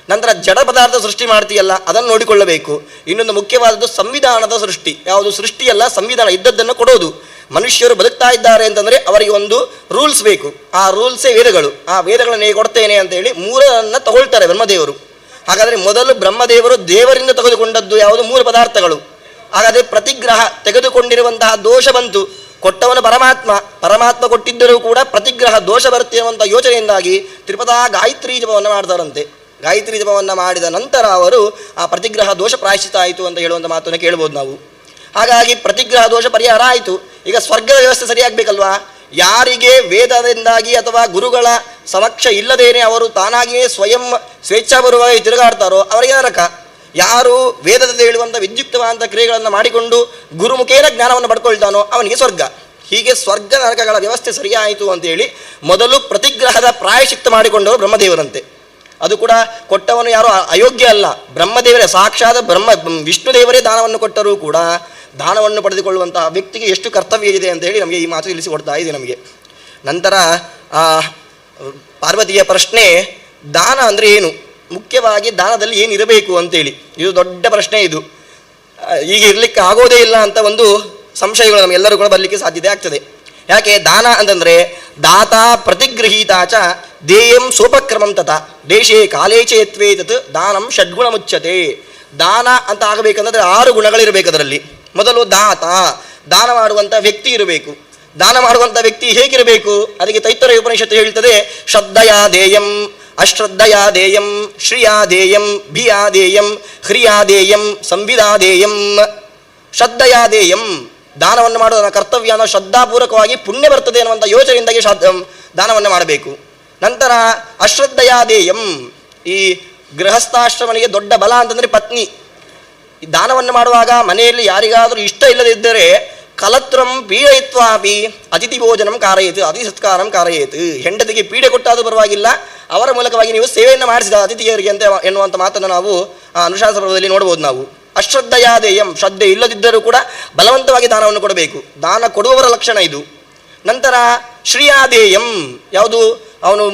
ನಂತರ ಜಡ ಪದಾರ್ಥ ಸೃಷ್ಟಿ ಮಾಡ್ತೀಯಲ್ಲ ಅದನ್ನು ನೋಡಿಕೊಳ್ಳಬೇಕು. ಇನ್ನೊಂದು ಮುಖ್ಯವಾದದ್ದು ಸಂವಿಧಾನದ ಸೃಷ್ಟಿ. ಯಾವುದು ಸೃಷ್ಟಿಯಲ್ಲ, ಸಂವಿಧಾನ ಇದ್ದದ್ದನ್ನು ಕೊಡೋದು. ಮನುಷ್ಯರು ಬದುಕ್ತಾ ಇದ್ದಾರೆ ಅಂತಂದರೆ ಅವರಿಗೆ ಒಂದು ರೂಲ್ಸ್ ಬೇಕು. ಆ ರೂಲ್ಸೇ ವೇದಗಳು. ಆ ವೇದಗಳನ್ನು ಹೇಗೆ ಕೊಡ್ತೇನೆ ಅಂತೇಳಿ 3 ತಗೊಳ್ತಾರೆ ಬ್ರಹ್ಮದೇವರು. ಹಾಗಾದರೆ ಮೊದಲು ಬ್ರಹ್ಮದೇವರು ದೇವರಿಂದ ತೆಗೆದುಕೊಂಡದ್ದು ಯಾವುದು? 3 ಪದಾರ್ಥಗಳು. ಹಾಗಾದರೆ ಪ್ರತಿಗ್ರಹ ತೆಗೆದುಕೊಂಡಿರುವಂತಹ ದೋಷ ಬಂತು. ಕೊಟ್ಟವನು ಪರಮಾತ್ಮ ಕೊಟ್ಟಿದ್ದರೂ ಕೂಡ ಪ್ರತಿಗ್ರಹ ದೋಷ ಬರುತ್ತೆ ಅನ್ನುವಂಥ ಯೋಚನೆಯಿಂದಾಗಿ ತ್ರಿಪದಾ ಗಾಯತ್ರಿ ಜಪವನ್ನು ಮಾಡ್ತಾರಂತೆ. ಗಾಯತ್ರಿ ಜಪವನ್ನು ಮಾಡಿದ ನಂತರ ಅವರು ಆ ಪ್ರತಿಗ್ರಹ ದೋಷ ಪ್ರಾಯಶ್ಚಿತ ಆಯಿತು ಅಂತ ಹೇಳುವಂಥ ಮಾತನ್ನು ಕೇಳ್ಬೋದು ನಾವು. ಹಾಗಾಗಿ ಪ್ರತಿಗ್ರಹ ದೋಷ ಪರಿಹಾರ ಆಯಿತು. ಈಗ ಸ್ವರ್ಗದ ವ್ಯವಸ್ಥೆ ಸರಿಯಾಗಬೇಕಲ್ವಾ? ಯಾರಿಗೆ ವೇದದಿಂದಾಗಿ ಅಥವಾ ಗುರುಗಳ ಸಮಕ್ಷ ಇಲ್ಲದೇನೆ ಅವರು ತಾನಾಗಿಯೇ ಸ್ವಯಂ ಸ್ವೇಚ್ಛಾಪೂರ್ವವಾಗಿ ತಿರುಗಾಡ್ತಾರೋ ಅವರಿಗೆ ನರಕ. ಯಾರು ವೇದದಲ್ಲಿ ಹೇಳುವಂಥ ವಿದ್ಯುಕ್ತವಾದಂಥ ಕ್ರಿಯೆಗಳನ್ನು ಮಾಡಿಕೊಂಡು ಗುರುಮುಖೇನ ಜ್ಞಾನವನ್ನು ಪಡ್ಕೊಳ್ತಾನೋ ಅವನಿಗೆ ಸ್ವರ್ಗ. ಹೀಗೆ ಸ್ವರ್ಗ ನರಕಗಳ ವ್ಯವಸ್ಥೆ ಸರಿಯಾಯಿತು ಅಂತೇಳಿ ಮೊದಲು ಪ್ರತಿಗ್ರಹದ ಪ್ರಾಯಶ್ಚಿತ್ತ ಮಾಡಿಕೊಂಡವರು ಬ್ರಹ್ಮದೇವರಂತೆ. ಅದು ಕೂಡ ಕೊಟ್ಟವನು ಯಾರು ಅಯೋಗ್ಯ ಅಲ್ಲ, ಬ್ರಹ್ಮದೇವರೇ, ಸಾಕ್ಷಾತ್ ವಿಷ್ಣು ದೇವರೇ ದಾನವನ್ನು ಕೊಟ್ಟರೂ ಕೂಡ ದಾನವನ್ನು ಪಡೆದುಕೊಳ್ಳುವಂತಹ ವ್ಯಕ್ತಿಗೆ ಎಷ್ಟು ಕರ್ತವ್ಯ ಇದೆ ಅಂತ ಹೇಳಿ ನಮಗೆ ಈ ಮಾತು ತಿಳಿಸಿಕೊಡ್ತಾ ಇದೆ ನಮಗೆ. ನಂತರ ಪಾರ್ವತಿಯ ಪ್ರಶ್ನೆ, ದಾನ ಅಂದರೆ ಏನು, ಮುಖ್ಯವಾಗಿ ದಾನದಲ್ಲಿ ಏನಿರಬೇಕು ಅಂತೇಳಿ, ಇದು ದೊಡ್ಡ ಪ್ರಶ್ನೆ. ಇದು ಈಗ ಇರಲಿಕ್ಕೆ ಆಗೋದೇ ಇಲ್ಲ ಅಂತ ಒಂದು ಸಂಶಯಗಳು ನಮಗೆಲ್ಲರೂ ಕೂಡ ಬರಲಿಕ್ಕೆ ಸಾಧ್ಯತೆ ಆಗ್ತದೆ. ಯಾಕೆ ದಾನ ಅಂತಂದರೆ ದಾತ ಪ್ರತಿಗೃಹೀತಾಚ ದೇಯಂ ಸೋಪಕ್ರಮಂ ತತ ದೇಶೇ ಕಾಲೇ ಚ ಯತ್ವೇತತ್ ದಾನಂ ಷಡ್ಗುಣ ಮುಚ್ಚತೆ. ದಾನ ಅಂತ ಆಗಬೇಕಂದ್ರೆ 6 ಗುಣಗಳಿರಬೇಕು ಅದರಲ್ಲಿ. ಮೊದಲು ದಾನ ಮಾಡುವಂಥ ವ್ಯಕ್ತಿ ಇರಬೇಕು. ದಾನ ಮಾಡುವಂಥ ವ್ಯಕ್ತಿ ಹೇಗಿರಬೇಕು? ಅದಕ್ಕೆ ತೈತ್ತರೀಯ ಉಪನಿಷತ್ತು ಹೇಳ್ತದೆ, ಶ್ರದ್ಧಯಾ ದೇಯಂ, ಅಶ್ರದ್ಧಯಾ ದೇಯಂ, ಶ್ರಿಯಾ ದೇಯಂ, ಭಿಯಾ ದೇಯಂ, ಹ್ರಿಯಾ ದೇಯಂ, ಸಂವಿದಾ ದೇಯಂ. ಶ್ರದ್ಧಯಾ ದೇಯಂ, ದಾನವನ್ನು ಮಾಡೋದನ್ನ ಕರ್ತವ್ಯನ ಶ್ರದ್ಧಾಪೂರ್ವಕವಾಗಿ ಪುಣ್ಯ ಬರ್ತದೆ ಅನ್ನುವಂಥ ಯೋಚನೆಯಿಂದಾಗಿ ದಾನವನ್ನು ಮಾಡಬೇಕು. ನಂತರ ಅಶ್ರದ್ಧಯಾ ದೇಯಂ, ಈ ಗೃಹಸ್ಥಾಶ್ರಮನಿಗೆ ದೊಡ್ಡ ಬಲ ಅಂತಂದರೆ ಪತ್ನಿ. ಈ ದಾನವನ್ನು ಮಾಡುವಾಗ ಮನೆಯಲ್ಲಿ ಯಾರಿಗಾದರೂ ಇಷ್ಟ ಇಲ್ಲದಿದ್ದರೆ ಕಲತ್ರಂ ಪೀಡಯಿತ್ವಾಪಿ ಅತಿಥಿ ಭೋಜನಂ ಕಾರಯೇತು, ಅತಿಥಿ ಸತ್ಕಾರಂ ಕಾರಯೇತು. ಹೆಂಡತಿಗೆ ಪೀಡೆ ಕೊಟ್ಟಾದರೂ ಪರವಾಗಿಲ್ಲ, ಅವರ ಮೂಲಕವಾಗಿ ನೀವು ಸೇವೆಯನ್ನು ಮಾಡಿಸಿದ ಅತಿಥಿಯರಿಗೆ ಅಂತ ಎನ್ನುವಂಥ ಮಾತನ್ನು ನಾವು ಅನುಶಾಸನ ಪರ್ವದಲ್ಲಿ ನೋಡ್ಬೋದು. ನಾವು ಅಶ್ರದ್ಧೆಯಾದೇಯಂ, ಶ್ರದ್ಧೆ ಇಲ್ಲದಿದ್ದರೂ ಕೂಡ ಬಲವಂತವಾಗಿ ದಾನವನ್ನು ಕೊಡಬೇಕು. ದಾನ ಕೊಡುವವರ ಲಕ್ಷಣ ಇದು. ನಂತರ ಶ್ರೀಯಾದೇಯಂ, ಯಾವುದು ಅವನು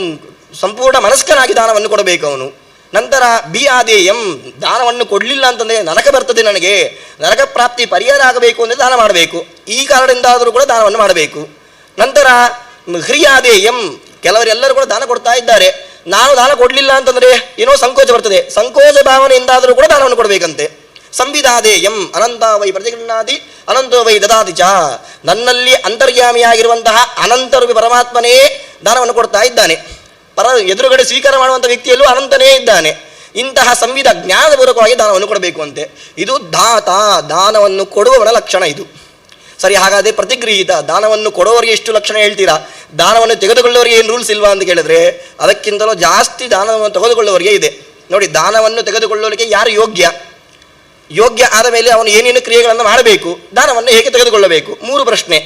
ಸಂಪೂರ್ಣ ಮನಸ್ಕನಾಗಿ ದಾನವನ್ನು ಕೊಡಬೇಕು ಅವನು. ನಂತರ ಬಿ ಆದೇಯಂ, ದಾನವನ್ನು ಕೊಡಲಿಲ್ಲ ಅಂತಂದರೆ ನರಕ ಬರ್ತದೆ, ನನಗೆ ನರಕ ಪ್ರಾಪ್ತಿ ಪರಿಹಾರ ಆಗಬೇಕು ಅಂದರೆ ದಾನ ಮಾಡಬೇಕು, ಈ ಕಾರಣದಿಂದಾದರೂ ಕೂಡ ದಾನವನ್ನು ಮಾಡಬೇಕು. ನಂತರ ಹ್ರಿಯಾದೇಯಂ, ಕೆಲವರೆಲ್ಲರೂ ಕೂಡ ದಾನ ಕೊಡ್ತಾ ಇದ್ದಾರೆ, ನಾನು ದಾನ ಕೊಡಲಿಲ್ಲ ಅಂತಂದರೆ ಏನೋ ಸಂಕೋಚ ಬರ್ತದೆ, ಸಂಕೋಚ ಭಾವನೆಯಿಂದಾದರೂ ಕೂಡ ದಾನವನ್ನು ಕೊಡಬೇಕಂತೆ. ಸಂವಿಧಾದೇಯಂ, ಅನಂತ ವೈ ಪ್ರತಿಗೃಹಾದಿ ಅನಂತೋ ವೈ ದದಾತಿ ಚ, ನನ್ನಲ್ಲಿ ಅಂತರ್ಯಾಮಿಯಾಗಿರುವಂತಹ ಅನಂತರೂಪಿ ಪರಮಾತ್ಮನೇ ದಾನವನ್ನು ಕೊಡ್ತಾ ಇದ್ದಾನೆ, ಎದುರುಗಡೆ ಸ್ವೀಕಾರ ಮಾಡುವಂಥ ವ್ಯಕ್ತಿಯಲ್ಲೂ ಅನಂತನೇ ಇದ್ದಾನೆ. ಇಂತಹ ಸಂವಿಧ ಜ್ಞಾನಪೂರ್ವಕವಾಗಿ ದಾನವನ್ನು ಕೊಡಬೇಕು ಅಂತೆ. ಇದು ದಾತ, ದಾನವನ್ನು ಕೊಡುವವನ ಲಕ್ಷಣ ಇದು. ಸರಿ, ಹಾಗಾದರೆ ಪ್ರತಿಗೃಹೀತ, ದಾನವನ್ನು ಕೊಡುವವರಿಗೆ ಎಷ್ಟು ಲಕ್ಷಣ ಹೇಳ್ತೀರಾ, ದಾನವನ್ನು ತೆಗೆದುಕೊಳ್ಳುವವರಿಗೆ ಏನು ರೂಲ್ಸ್ ಇಲ್ವಾ ಅಂತ ಕೇಳಿದ್ರೆ ಅದಕ್ಕಿಂತಲೂ ಜಾಸ್ತಿ ದಾನವನ್ನು ತೆಗೆದುಕೊಳ್ಳುವವರಿಗೆ ಇದೆ. ನೋಡಿ, ದಾನವನ್ನು ತೆಗೆದುಕೊಳ್ಳಲಿಕ್ಕೆ ಯಾರು ಯೋಗ್ಯ, ಯೋಗ್ಯ ಆದ ಮೇಲೆ ಅವನು ಏನೇನು ಕ್ರಿಯೆಗಳನ್ನು ಮಾಡಬೇಕು, ದಾನವನ್ನು ಹೇಗೆ ತೆಗೆದುಕೊಳ್ಳಬೇಕು, 3 ಪ್ರಶ್ನೆ.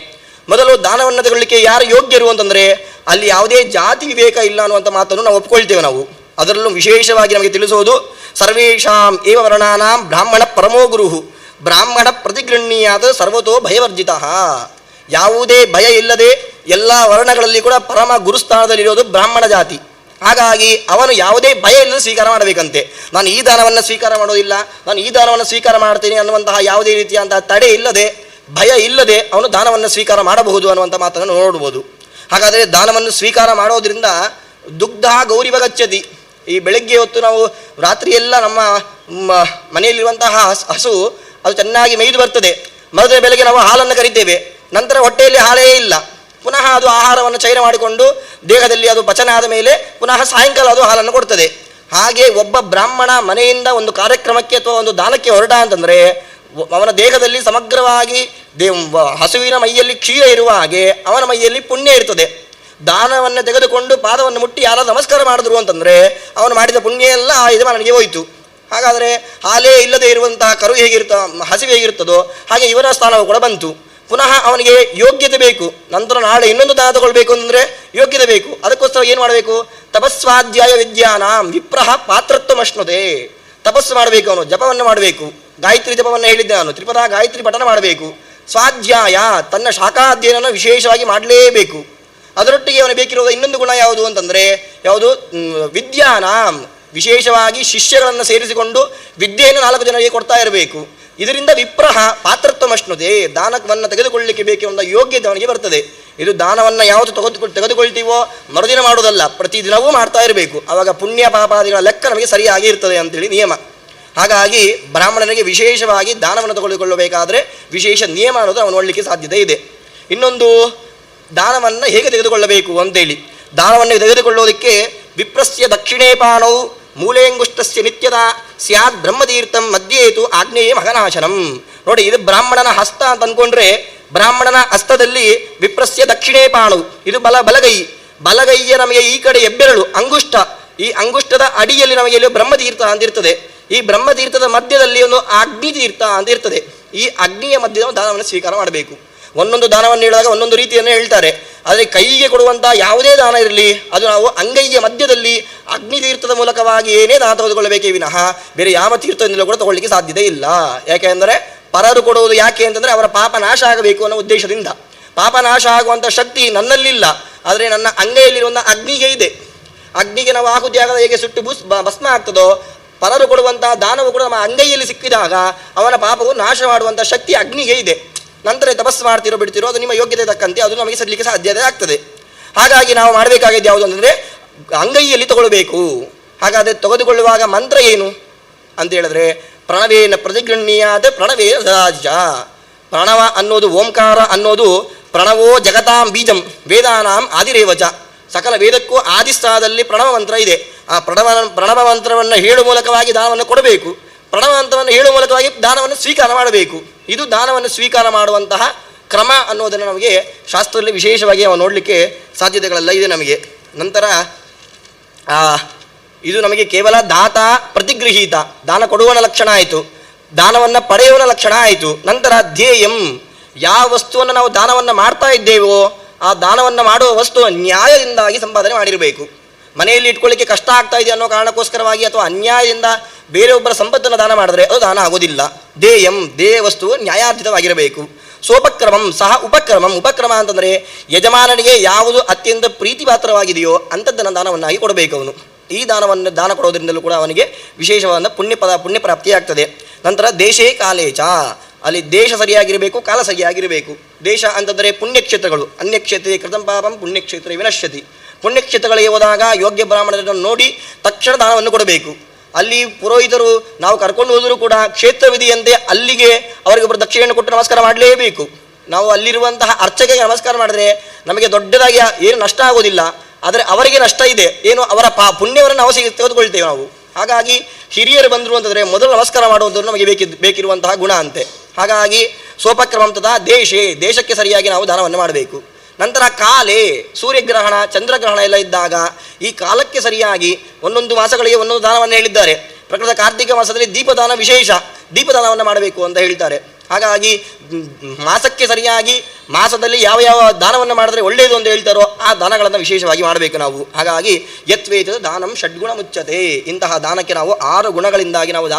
ಮೊದಲು ದಾನವನ್ನು ತೆಗೊಳ್ಳಿಕ್ಕೆ ಯಾರು ಯೋಗ್ಯರು ಅಂತಂದರೆ ಅಲ್ಲಿ ಯಾವುದೇ ಜಾತಿ ವಿವೇಕ ಇಲ್ಲ ಅನ್ನುವಂಥ ಮಾತನ್ನು ನಾವು ಒಪ್ಕೊಳ್ತೇವೆ. ನಾವು ಅದರಲ್ಲೂ ವಿಶೇಷವಾಗಿ ನಮಗೆ ತಿಳಿಸೋದು ಸರ್ವೇಷಾಂ ಏವ ವರ್ಣಾನಾಂ ಬ್ರಾಹ್ಮಣ ಪರಮೋ ಗುರು, ಬ್ರಾಹ್ಮಣ ಪ್ರತಿಗೃಹ್ಣೀಯಾದ ಸರ್ವತೋ ಭಯವರ್ಜಿತ. ಯಾವುದೇ ಭಯ ಇಲ್ಲದೆ ಎಲ್ಲ ವರ್ಣಗಳಲ್ಲಿ ಕೂಡ ಪರಮ ಗುರುಸ್ಥಾನದಲ್ಲಿರೋದು ಬ್ರಾಹ್ಮಣ ಜಾತಿ. ಹಾಗಾಗಿ ಅವನು ಯಾವುದೇ ಭಯ ಇಲ್ಲದೆ ಸ್ವೀಕಾರ ಮಾಡಬೇಕಂತೆ. ನಾನು ಈ ದಾನವನ್ನು ಸ್ವೀಕಾರ ಮಾಡೋದಿಲ್ಲ, ನಾನು ಈ ದಾನವನ್ನು ಸ್ವೀಕಾರ ಮಾಡ್ತೀನಿ ಅನ್ನುವಂತಹ ಯಾವುದೇ ರೀತಿಯಂತಹ ತಡೆ ಇಲ್ಲದೆ, ಭಯ ಇಲ್ಲದೆ ಅವನು ದಾನವನ್ನು ಸ್ವೀಕಾರ ಮಾಡಬಹುದು ಅನ್ನುವಂಥ ಮಾತನ್ನು ನೋಡ್ಬೋದು. ಹಾಗಾದರೆ ದಾನವನ್ನು ಸ್ವೀಕಾರ ಮಾಡೋದ್ರಿಂದ ದುಗ್ಧ ಗೌರಿವಗಚ್ಚತಿ, ಈ ಬೆಳಗ್ಗೆ ಹೊತ್ತು ನಾವು ರಾತ್ರಿಯೆಲ್ಲ ನಮ್ಮ ಮನೆಯಲ್ಲಿರುವಂತಹ ಹಸು ಅದು ಚೆನ್ನಾಗಿ ಮೇಯ್ದು ಬರ್ತದೆ, ಮರುದಿನ ಬೆಳಗ್ಗೆ ನಾವು ಹಾಲನ್ನು ಕರಿತೇವೆ, ನಂತರ ಹೊಟ್ಟೆಯಲ್ಲಿ ಹಾಲೇ ಇಲ್ಲ, ಪುನಃ ಅದು ಆಹಾರವನ್ನು ಚಯನ ಮಾಡಿಕೊಂಡು ದೇಹದಲ್ಲಿ ಅದು ಪಚನ ಆದ ಮೇಲೆ ಪುನಃ ಸಾಯಂಕಾಲ ಅದು ಹಾಲನ್ನು ಕೊಡ್ತದೆ. ಹಾಗೆ ಒಬ್ಬ ಬ್ರಾಹ್ಮಣ ಮನೆಯಿಂದ ಒಂದು ಕಾರ್ಯಕ್ರಮಕ್ಕೆ ಅಥವಾ ಒಂದು ದಾನಕ್ಕೆ ಹೊರಟ ಅಂತಂದರೆ ಅವನ ದೇಹದಲ್ಲಿ ಸಮಗ್ರವಾಗಿ ಹಸುವಿನ ಮೈಯಲ್ಲಿ ಕ್ಷೀರ ಇರುವ ಹಾಗೆ ಅವನ ಮೈಯಲ್ಲಿ ಪುಣ್ಯ ಇರ್ತದೆ. ದಾನವನ್ನು ತೆಗೆದುಕೊಂಡು ಪಾದವನ್ನು ಮುಟ್ಟಿ ಯಾರಾದರೂ ನಮಸ್ಕಾರ ಮಾಡಿದ್ರು ಅಂತಂದರೆ ಅವನು ಮಾಡಿದ ಪುಣ್ಯ ಎಲ್ಲ ಆ ಯಜಮಾನನಿಗೆ ಹೋಯಿತು. ಹಾಗಾದರೆ ಹಾಲೇ ಇಲ್ಲದೆ ಇರುವಂತಹ ಕರು ಹಸಿವು ಹೇಗಿರ್ತದೋ ಹಾಗೆ ಇವರ ಸ್ಥಾನವು ಕೂಡ ಬಂತು. ಪುನಃ ಅವನಿಗೆ ಯೋಗ್ಯತೆ ಬೇಕು, ನಂತರ ನಾಳೆ ಇನ್ನೊಂದು ದಾನ ತಗೊಳ್ಬೇಕು ಅಂದರೆ ಯೋಗ್ಯತೆ ಬೇಕು. ಅದಕ್ಕೋಸ್ಕರ ಏನು ಮಾಡಬೇಕು, ತಪಸ್ವಾಧ್ಯಾಯ ವಿದ್ಯಾನಾಂ ವಿಪ್ರಹ ಪಾತ್ರತ್ವಮಶ್ನುತೆ, ತಪಸ್ಸು ಮಾಡಬೇಕು, ಅವನು ಜಪವನ್ನು ಮಾಡಬೇಕು, ಗಾಯತ್ರಿ ಜಪವನ್ನು ಹೇಳಿದ್ದೆ ನಾನು, ತ್ರಿಪದ ಗಾಯತ್ರಿ ಪಠನ ಮಾಡಬೇಕು. ಸ್ವಾಧ್ಯಾಯ, ತನ್ನ ಶಾಖಾಧ್ಯಯನವನ್ನು ವಿಶೇಷವಾಗಿ ಮಾಡಲೇಬೇಕು. ಅದರೊಟ್ಟಿಗೆ ಅವನು ಬೇಕಿರುವ ಇನ್ನೊಂದು ಗುಣ ಯಾವುದು ಅಂತಂದರೆ ಯಾವುದು, ವಿದ್ಯಾನಾಂ, ವಿಶೇಷವಾಗಿ ಶಿಷ್ಯಗಳನ್ನು ಸೇರಿಸಿಕೊಂಡು ವಿದ್ಯೆಯನ್ನು 4 ಜನರಿಗೆ ಕೊಡ್ತಾ ಇರಬೇಕು. ಇದರಿಂದ ವಿಪ್ರಹ ಪಾತ್ರತ್ವಮಶ್ನುತೆ, ದಾನವನ್ನು ತೆಗೆದುಕೊಳ್ಳಲಿಕ್ಕೆ ಬೇಕೆಂಬ ಯೋಗ್ಯತೆ ಅವನಿಗೆ ಬರ್ತದೆ. ಇದು ದಾನವನ್ನು ಯಾವುದು ತೆಗೆದುಕೊಳ್ತೀವೋ ಮರುದಿನ ಮಾಡೋದಲ್ಲ, ಪ್ರತಿದಿನವೂ ಮಾಡ್ತಾ ಇರಬೇಕು. ಆವಾಗ ಪುಣ್ಯ ಪಾಪಾದಿಗಳ ಲೆಕ್ಕ ನಮಗೆ ಸರಿಯಾಗಿ ಇರ್ತದೆ ಅಂತೇಳಿ ನಿಯಮ. ಹಾಗಾಗಿ ಬ್ರಾಹ್ಮಣನಿಗೆ ವಿಶೇಷವಾಗಿ ದಾನವನ್ನು ತೆಗೆದುಕೊಳ್ಳಬೇಕಾದ್ರೆ ವಿಶೇಷ ನಿಯಮ ಅನ್ನೋದು ಅವನು ನೋಡಲಿಕ್ಕೆ ಸಾಧ್ಯತೆ ಇದೆ. ಇನ್ನೊಂದು, ದಾನವನ್ನು ಹೇಗೆ ತೆಗೆದುಕೊಳ್ಳಬೇಕು ಅಂತೇಳಿ, ದಾನವನ್ನು ತೆಗೆದುಕೊಳ್ಳೋದಕ್ಕೆ ವಿಪ್ರಸ್ಯ ದಕ್ಷಿಣೇ ಪಾಣವು ಮೂಲೇಂಗುಷ್ಟಸ್ಯ ನಿತ್ಯದ ಸ್ಯಾದ್ ಬ್ರಹ್ಮತೀರ್ಥಂ ಮಧ್ಯೇತು ಆಗ್ನೇಯ ಮಗನಾಶನಂ. ನೋಡಿ, ಇದು ಬ್ರಾಹ್ಮಣನ ಹಸ್ತ ಅಂತ ಅಂದ್ಕೊಂಡ್ರೆ ಬ್ರಾಹ್ಮಣನ ಹಸ್ತದಲ್ಲಿ ವಿಪ್ರಸ್ಯ ದಕ್ಷಿಣೇ ಪಾಣು, ಇದು ಬಲಗೈಯ ನಮಗೆ ಈ ಕಡೆ ಹೆಬ್ಬೆರಳು ಅಂಗುಷ್ಟ, ಈ ಅಂಗುಷ್ಟದ ಅಡಿಯಲ್ಲಿ ನಮಗೆ ಇಲ್ಲಿ ಬ್ರಹ್ಮತೀರ್ಥ ಅಂತಿರ್ತದೆ. ಈ ಬ್ರಹ್ಮತೀರ್ಥದ ಮಧ್ಯದಲ್ಲಿ ಒಂದು ಅಗ್ನಿತೀರ್ಥ ಅಂತ ಇರ್ತದೆ. ಈ ಅಗ್ನಿಯ ಮಧ್ಯದ ದಾನವನ್ನು ಸ್ವೀಕಾರ ಮಾಡಬೇಕು. ಒಂದೊಂದು ದಾನವನ್ನು ಹೇಳುವಾಗ ಒಂದೊಂದು ರೀತಿಯನ್ನು ಹೇಳ್ತಾರೆ. ಆದರೆ ಕೈಗೆ ಕೊಡುವಂಥ ಯಾವುದೇ ದಾನ ಇರಲಿ ಅದು ನಾವು ಅಂಗೈಯ ಮಧ್ಯದಲ್ಲಿ ಅಗ್ನಿತೀರ್ಥದ ಮೂಲಕವಾಗಿ ಏನೇ ದಾನ ತೆಗೆದುಕೊಳ್ಳಬೇಕೇ ವಿನಃ ಬೇರೆ ಯಾವ ತೀರ್ಥದಿಂದಲೂ ಕೂಡ ತಗೊಳ್ಳಿಕ್ಕೆ ಸಾಧ್ಯತೆ ಇಲ್ಲ. ಯಾಕೆಂದರೆ ಪರರು ಕೊಡುವುದು ಯಾಕೆ ಅಂತಂದರೆ ಅವರ ಪಾಪ ನಾಶ ಆಗಬೇಕು ಅನ್ನೋ ಉದ್ದೇಶದಿಂದ. ಪಾಪ ನಾಶ ಆಗುವಂಥ ಶಕ್ತಿ ನನ್ನಲ್ಲಿಲ್ಲ, ಆದರೆ ನನ್ನ ಅಂಗೈಯಲ್ಲಿರುವಂಥ ಅಗ್ನಿಗೆ ಇದೆ. ಅಗ್ನಿಗೆ ನಾವು ಆಹುತಿಯಾಗದ ಹೇಗೆ ಸುಟ್ಟು ಭಸ್ಮ ಆಗ್ತದೋ, ಪರರು ಕೊಡುವಂತಹ ದಾನವು ಕೂಡ ನಮ್ಮ ಅಂಗೈಯಲ್ಲಿ ಸಿಕ್ಕಿದಾಗ ಅವನ ಪಾಪವು ನಾಶ ಮಾಡುವಂಥ ಶಕ್ತಿ ಅಗ್ನಿಗೆ ಇದೆ. ನಂತರ ತಪಸ್ಸು ಮಾಡ್ತಿರೋ ಬಿಡ್ತಿರೋ ಅದು ನಿಮ್ಮ ಯೋಗ್ಯತೆ ತಕ್ಕಂತೆ ಅದು ನಮಗೆ ಸಲ್ಲಲಿಕ್ಕೆ ಸಾಧ್ಯತೆ ಆಗ್ತದೆ. ಹಾಗಾಗಿ ನಾವು ಮಾಡಬೇಕಾಗಿದ್ದು ಯಾವುದು ಅಂತಂದರೆ ಅಂಗೈಯಲ್ಲಿ ತಗೊಳ್ಬೇಕು. ಹಾಗಾದರೆ ತೆಗೆದುಕೊಳ್ಳುವಾಗ ಮಂತ್ರ ಏನು ಅಂತ ಹೇಳಿದ್ರೆ, ಪ್ರಣವೇನ ಪ್ರತಿಗೃಹ್ಣೀಯಾದ ಪ್ರಣವೇ ರಾಜ. ಪ್ರಣವ ಅನ್ನೋದು, ಓಂಕಾರ ಅನ್ನೋದು ಪ್ರಣವೋ ಜಗತಾಂ ಬೀಜಂ ವೇದಾನಾಂ ಆದಿರೇವಚ. ಸಕಲ ವೇದಕ್ಕೂ ಆದಿಸ್ಥಾನದಲ್ಲಿ ಪ್ರಣವ ಮಂತ್ರ ಇದೆ. ಆ ಪ್ರಣವ ಮಂತ್ರವನ್ನು ಹೇಳುವ ಮೂಲಕವಾಗಿ ದಾನವನ್ನು ಕೊಡಬೇಕು. ಪ್ರಣವ ಮಂತ್ರವನ್ನು ಹೇಳುವ ಮೂಲಕವಾಗಿ ದಾನವನ್ನು ಸ್ವೀಕಾರ ಮಾಡಬೇಕು. ಇದು ದಾನವನ್ನು ಸ್ವೀಕಾರ ಮಾಡುವಂತಹ ಕ್ರಮ ಅನ್ನೋದನ್ನು ನಮಗೆ ಶಾಸ್ತ್ರದಲ್ಲಿ ವಿಶೇಷವಾಗಿ ನಾವು ನೋಡಲಿಕ್ಕೆ ಸಾಧ್ಯತೆಗಳೆಲ್ಲ ಇದೆ ನಮಗೆ. ನಂತರ ಇದು ನಮಗೆ ಕೇವಲ ದಾತ ಪ್ರತಿಗೃಹೀತ, ದಾನ ಕೊಡುವನ ಲಕ್ಷಣ ಆಯಿತು, ದಾನವನ್ನು ಪಡೆಯುವನ ಲಕ್ಷಣ ಆಯಿತು. ನಂತರ ಧ್ಯೇಯಂ, ಯಾವ ವಸ್ತುವನ್ನು ನಾವು ದಾನವನ್ನು ಮಾಡ್ತಾ ಇದ್ದೇವೋ ಆ ದಾನವನ್ನು ಮಾಡುವ ವಸ್ತು ನ್ಯಾಯದಿಂದಾಗಿ ಸಂಪಾದನೆ ಮಾಡಿರಬೇಕು. ಮನೆಯಲ್ಲಿ ಇಟ್ಕೊಳ್ಳಿಕ್ಕೆ ಕಷ್ಟ ಆಗ್ತಾ ಇದೆ ಅನ್ನೋ ಕಾರಣಕ್ಕೋಸ್ಕರವಾಗಿ ಅಥವಾ ಅನ್ಯಾಯದಿಂದ ಬೇರೆಯೊಬ್ಬರ ಸಂಪತ್ತನ್ನು ದಾನ ಮಾಡಿದ್ರೆ ಅದು ದಾನ ಆಗೋದಿಲ್ಲ. ದೇಹ ವಸ್ತು ನ್ಯಾಯಾರ್ಜಿತವಾಗಿರಬೇಕು. ಸೋಪಕ್ರಮಂ ಸಹ ಉಪಕ್ರಮಂ. ಉಪಕ್ರಮ ಅಂತಂದರೆ ಯಜಮಾನನಿಗೆ ಯಾವುದು ಅತ್ಯಂತ ಪ್ರೀತಿಪಾತ್ರವಾಗಿದೆಯೋ ಅಂಥದ್ದನ್ನು ದಾನವನ್ನಾಗಿ ಕೊಡಬೇಕು ಅವನು. ಈ ದಾನ ಕೊಡೋದ್ರಿಂದಲೂ ಕೂಡ ಅವನಿಗೆ ವಿಶೇಷವಾದ ಪುಣ್ಯ ಪ್ರಾಪ್ತಿಯಾಗ್ತದೆ. ನಂತರ ದೇಶೇ ಕಾಲೇಚ, ಅಲ್ಲಿ ದೇಶ ಸರಿಯಾಗಿರಬೇಕು, ಕಾಲ ಸರಿಯಾಗಿರಬೇಕು. ದೇಶ ಅಂತಂದರೆ ಪುಣ್ಯಕ್ಷೇತ್ರಗಳು. ಅನ್ಯಕ್ಷೇತ್ರೇ ಕೃತಂ ಪಾಪಂ ಪುಣ್ಯಕ್ಷೇತ್ರೇ ವಿನಶ್ಯತಿ. ಪುಣ್ಯಕ್ಷೇತ್ರಗಳಿಗೆ ಹೋದಾಗ ಯೋಗ್ಯ ಬ್ರಾಹ್ಮಣರನ್ನು ನೋಡಿ ತಕ್ಷಣ ದಾನವನ್ನು ಕೊಡಬೇಕು. ಅಲ್ಲಿ ಪುರೋಹಿತರು ನಾವು ಕರ್ಕೊಂಡು ಹೋದರೂ ಕೂಡ ಕ್ಷೇತ್ರವಿಧಿಯಂತೆ ಅಲ್ಲಿಗೆ ಅವರಿಗೊಬ್ಬರು ದಕ್ಷಿಣೆಯನ್ನು ಕೊಟ್ಟು ನಮಸ್ಕಾರ ಮಾಡಲೇಬೇಕು. ನಾವು ಅಲ್ಲಿರುವಂತಹ ಅರ್ಚಕೆಗೆ ನಮಸ್ಕಾರ ಮಾಡಿದ್ರೆ ನಮಗೆ ದೊಡ್ಡದಾಗಿ ಏನು ನಷ್ಟ ಆಗೋದಿಲ್ಲ, ಆದರೆ ಅವರಿಗೆ ನಷ್ಟ ಇದೆ. ಏನು ಅವರ ಪುಣ್ಯವನ್ನು ನಾವು ತೆಗೆದುಕೊಳ್ತೇವೆ ನಾವು. ಹಾಗಾಗಿ ಹಿರಿಯರು ಬಂದರು ಅಂತಂದರೆ ಮೊದಲು ನಮಸ್ಕಾರ ಮಾಡುವಂಥದ್ದು ನಮಗೆ ಬೇಕಿರುವಂತಹ ಗುಣ ಅಂತೆ. ಹಾಗಾಗಿ ಸೋಪಕ್ರಮಂ ತಥಾ ದೇಶಕ್ಕೆ ಸರಿಯಾಗಿ ನಾವು ದಾನವನ್ನು ಮಾಡಬೇಕು. ನಂತರ ಕಾಲೇ, ಸೂರ್ಯಗ್ರಹಣ ಚಂದ್ರಗ್ರಹಣ ಎಲ್ಲ ಇದ್ದಾಗ ಈ ಕಾಲಕ್ಕೆ ಸರಿಯಾಗಿ ಒಂದೊಂದು ಮಾಸಗಳಿಗೆ ಒಂದೊಂದು ದಾನವನ್ನು ಹೇಳಿದ್ದಾರೆ. ಪ್ರಕೃತ ಕಾರ್ತಿಕ ಮಾಸದಲ್ಲಿ ದೀಪದಾನ ವಿಶೇಷ, ದೀಪದಾನವನ್ನು ಮಾಡಬೇಕು ಅಂತ ಹೇಳ್ತಾರೆ. ಹಾಗಾಗಿ ಮಾಸಕ್ಕೆ ಸರಿಯಾಗಿ ಮಾಸದಲ್ಲಿ ಯಾವ ಯಾವ ದಾನವನ್ನು ಮಾಡಿದ್ರೆ ಒಳ್ಳೆಯದು ಅಂತ ಹೇಳ್ತಾರೋ ಆ ದಾನಗಳನ್ನು ವಿಶೇಷವಾಗಿ ಮಾಡಬೇಕು ನಾವು. ಹಾಗಾಗಿ ಯತ್ವೇತ ದಾನಂ ಷಡ್ಗುಣ ಮುಚ್ಚತೆ. ಇಂತಹ ದಾನಕ್ಕೆ ನಾವು 6 ಗುಣಗಳಿಂದಾಗಿ ನಾವು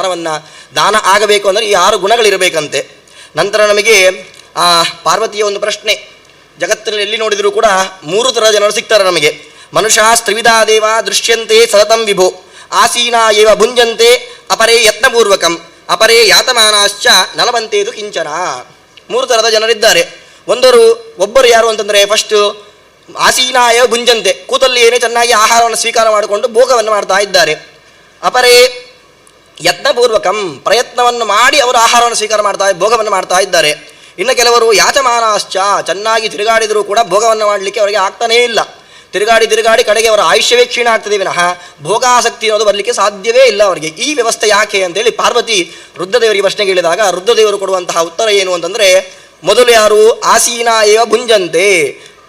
ದಾನ ಆಗಬೇಕು ಅಂದರೆ ಈ 6 ಗುಣಗಳಿರಬೇಕಂತೆ. ನಂತರ ನಮಗೆ ಪಾರ್ವತಿಯ ಒಂದು ಪ್ರಶ್ನೆ. ಜಗತ್ತಿನಲ್ಲಿ ಎಲ್ಲಿ ನೋಡಿದರೂ ಕೂಡ 3 ಥರದ ಜನರು ಸಿಗ್ತಾರೆ ನಮಗೆ. ಮನುಷ್ಯ ಸ್ತ್ರಿವಿಧಾ ದೇವ ದೃಶ್ಯಂತೆ ಸತತಂ ವಿಭೋ ಆಸೀನಾ ಏವ ಭುಂಜಂತೆ ಅಪರೇ ಯತ್ನಪೂರ್ವಕಂ ಅಪರೇ ಯಾತಮಾನಾಶ್ಚ ನಲವಂತೇದು ಕಿಂಚನ. 3 ಥರದ ಜನರಿದ್ದಾರೆ. ಒಬ್ಬರು ಯಾರು ಅಂತಂದರೆ ಫಸ್ಟು ಆಸೀನಾಯ ಭುಂಜಂತೆ, ಕೂತಲ್ಲಿ ಏನೇ ಚೆನ್ನಾಗಿ ಆಹಾರವನ್ನು ಸ್ವೀಕಾರ ಮಾಡಿಕೊಂಡು ಭೋಗವನ್ನು ಮಾಡ್ತಾ ಇದ್ದಾರೆ. ಅಪರೇ ಯತ್ನಪೂರ್ವಕಂ, ಪ್ರಯತ್ನವನ್ನು ಮಾಡಿ ಅವರು ಆಹಾರವನ್ನು ಸ್ವೀಕಾರ ಭೋಗವನ್ನು ಮಾಡ್ತಾ ಇದ್ದಾರೆ. ಇನ್ನು ಕೆಲವರು ಯಾಚಮಾನಾಶ್ಚ, ಚೆನ್ನಾಗಿ ತಿರುಗಾಡಿದರೂ ಕೂಡ ಭೋಗವನ್ನು ಮಾಡಲಿಕ್ಕೆ ಅವರಿಗೆ ಆಗ್ತಾನೇ ಇಲ್ಲ. ತಿರುಗಾಡಿ ಕಡೆಗೆ ಅವರ ಆಯುಷ್ಯವೇ ಕ್ಷೀಣ ಆಗ್ತದೆ ವಿನಃ ಭೋಗಾಸಕ್ತಿ ಅನ್ನೋದು ಬರಲಿಕ್ಕೆ ಸಾಧ್ಯವೇ ಇಲ್ಲ ಅವರಿಗೆ. ಈ ವ್ಯವಸ್ಥೆ ಯಾಕೆ ಅಂತೇಳಿ ಪಾರ್ವತಿ ರುದ್ರದೇವರಿಗೆ ಪ್ರಶ್ನೆ ಕೇಳಿದಾಗ ರುದ್ರದೇವರು ಕೊಡುವಂತಹ ಉತ್ತರ ಏನು ಅಂತಂದರೆ, ಮೊದಲು ಯಾರು ಆಸೀನ ಏವ ಭುಂಜಂತೆ,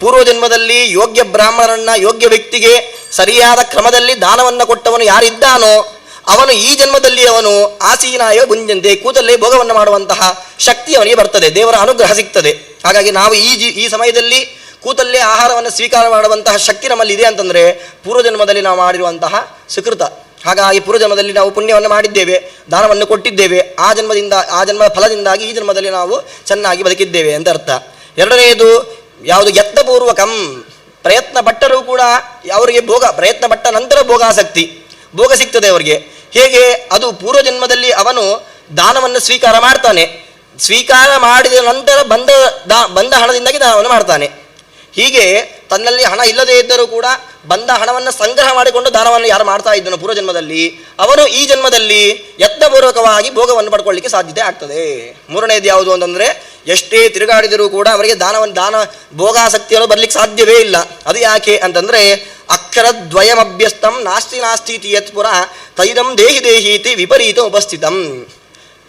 ಪೂರ್ವಜನ್ಮದಲ್ಲಿ ಯೋಗ್ಯ ಬ್ರಾಹ್ಮಣರನ್ನ ಯೋಗ್ಯ ವ್ಯಕ್ತಿಗೆ ಸರಿಯಾದ ಕ್ರಮದಲ್ಲಿ ದಾನವನ್ನು ಕೊಟ್ಟವನು ಯಾರಿದ್ದಾನೋ ಅವನು ಈ ಜನ್ಮದಲ್ಲಿ ಅವನು ಆಸೀನಾಯ ಭುಂಜಂತೆ, ಕೂತಲ್ಲೇ ಭೋಗವನ್ನು ಮಾಡುವಂತಹ ಶಕ್ತಿ ಅವನಿಗೆ ಬರ್ತದೆ, ದೇವರ ಅನುಗ್ರಹ ಸಿಗ್ತದೆ. ಹಾಗಾಗಿ ನಾವು ಈ ಸಮಯದಲ್ಲಿ ಕೂತಲ್ಲೇ ಆಹಾರವನ್ನು ಸ್ವೀಕಾರ ಮಾಡುವಂತಹ ಶಕ್ತಿ ನಮ್ಮಲ್ಲಿ ಇದೆ ಅಂತಂದರೆ ಪೂರ್ವಜನ್ಮದಲ್ಲಿ ನಾವು ಮಾಡಿರುವಂತಹ ಸುಕೃತ. ಹಾಗಾಗಿ ಪೂರ್ವಜನ್ಮದಲ್ಲಿ ನಾವು ಪುಣ್ಯವನ್ನು ಮಾಡಿದ್ದೇವೆ, ದಾನವನ್ನು ಕೊಟ್ಟಿದ್ದೇವೆ. ಆ ಜನ್ಮದ ಫಲದಿಂದಾಗಿ ಈ ಜನ್ಮದಲ್ಲಿ ನಾವು ಚೆನ್ನಾಗಿ ಬದುಕಿದ್ದೇವೆ ಅಂತ ಅರ್ಥ. ಎರಡನೆಯದು ಯಾವುದು ಯತ್ನಪೂರ್ವಕಂ, ಪ್ರಯತ್ನ ಪಟ್ಟರೂ ಕೂಡ ಅವರಿಗೆ ಪ್ರಯತ್ನ ಪಟ್ಟ ನಂತರ ಭೋಗ ಸಿಗ್ತದೆ ಅವರಿಗೆ. ಹೇಗೆ? ಅದು ಪೂರ್ವಜನ್ಮದಲ್ಲಿ ಅವನು ದಾನವನ್ನು ಸ್ವೀಕಾರ ಮಾಡ್ತಾನೆ, ಸ್ವೀಕಾರ ಮಾಡಿದ ನಂತರ ಬಂದ ಹಣದಿಂದಾಗಿ ದಾನವನ್ನು ಮಾಡ್ತಾನೆ. ಹೀಗೆ ತನ್ನಲ್ಲಿ ಹಣ ಇಲ್ಲದೇ ಇದ್ದರೂ ಕೂಡ ಬಂದ ಹಣವನ್ನು ಸಂಗ್ರಹ ಮಾಡಿಕೊಂಡು ದಾನವನ್ನು ಯಾರು ಮಾಡ್ತಾ ಇದ್ದನು ಪೂರ್ವಜನ್ಮದಲ್ಲಿ, ಅವನು ಈ ಜನ್ಮದಲ್ಲಿ ಯತ್ನಪೂರ್ವಕವಾಗಿ ಭೋಗವನ್ನು ಪಡ್ಕೊಳ್ಳಿಕ್ಕೆ ಸಾಧ್ಯತೆ ಆಗ್ತದೆ. ಮೂರನೇದು ಯಾವುದು ಅಂತಂದರೆ, ಎಷ್ಟೇ ತಿರುಗಾಡಿದರೂ ಕೂಡ ಅವರಿಗೆ ದಾನ ಭೋಗಾಸಕ್ತಿಯನ್ನು ಬರಲಿಕ್ಕೆ ಸಾಧ್ಯವೇ ಇಲ್ಲ. ಅದು ಯಾಕೆ ಅಂತಂದರೆ, ಅಕ್ಷರದ್ವಯಮಭ್ಯಸ್ತಂ ನಾಸ್ತಿ ಯತ್ಪುರ ತೈದಂ ದೇಹಿ ವಿಪರೀತ ಉಪಸ್ಥಿತಂ.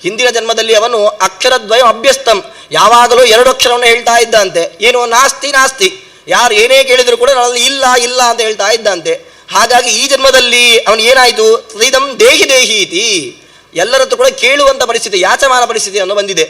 ಹಿಂದಿನ ಜನ್ಮದಲ್ಲಿ ಅವನು ಅಕ್ಷರದ್ವಯ ಅಭ್ಯಸ್ತಂ, ಯಾವಾಗಲೂ 2 ಅಕ್ಷರವನ್ನು ಹೇಳ್ತಾ ಇದ್ದಂತೆ. ಏನು? ನಾಸ್ತಿ. ಯಾರು ಏನೇ ಕೇಳಿದ್ರು ಕೂಡ ನನ್ನಲ್ಲಿ ಇಲ್ಲ ಅಂತ ಹೇಳ್ತಾ ಇದ್ದಂತೆ. ಹಾಗಾಗಿ ಈ ಜನ್ಮದಲ್ಲಿ ಅವನು ಏನಾಯಿತು? ತೈದಂ ದೇಹಿ ಇತಿ, ಎಲ್ಲರದ್ದು ಕೂಡ ಕೇಳುವಂಥ ಪರಿಸ್ಥಿತಿ, ಯಾಚಮಾನ ಪರಿಸ್ಥಿತಿಯನ್ನು ಬಂದಿದೆ.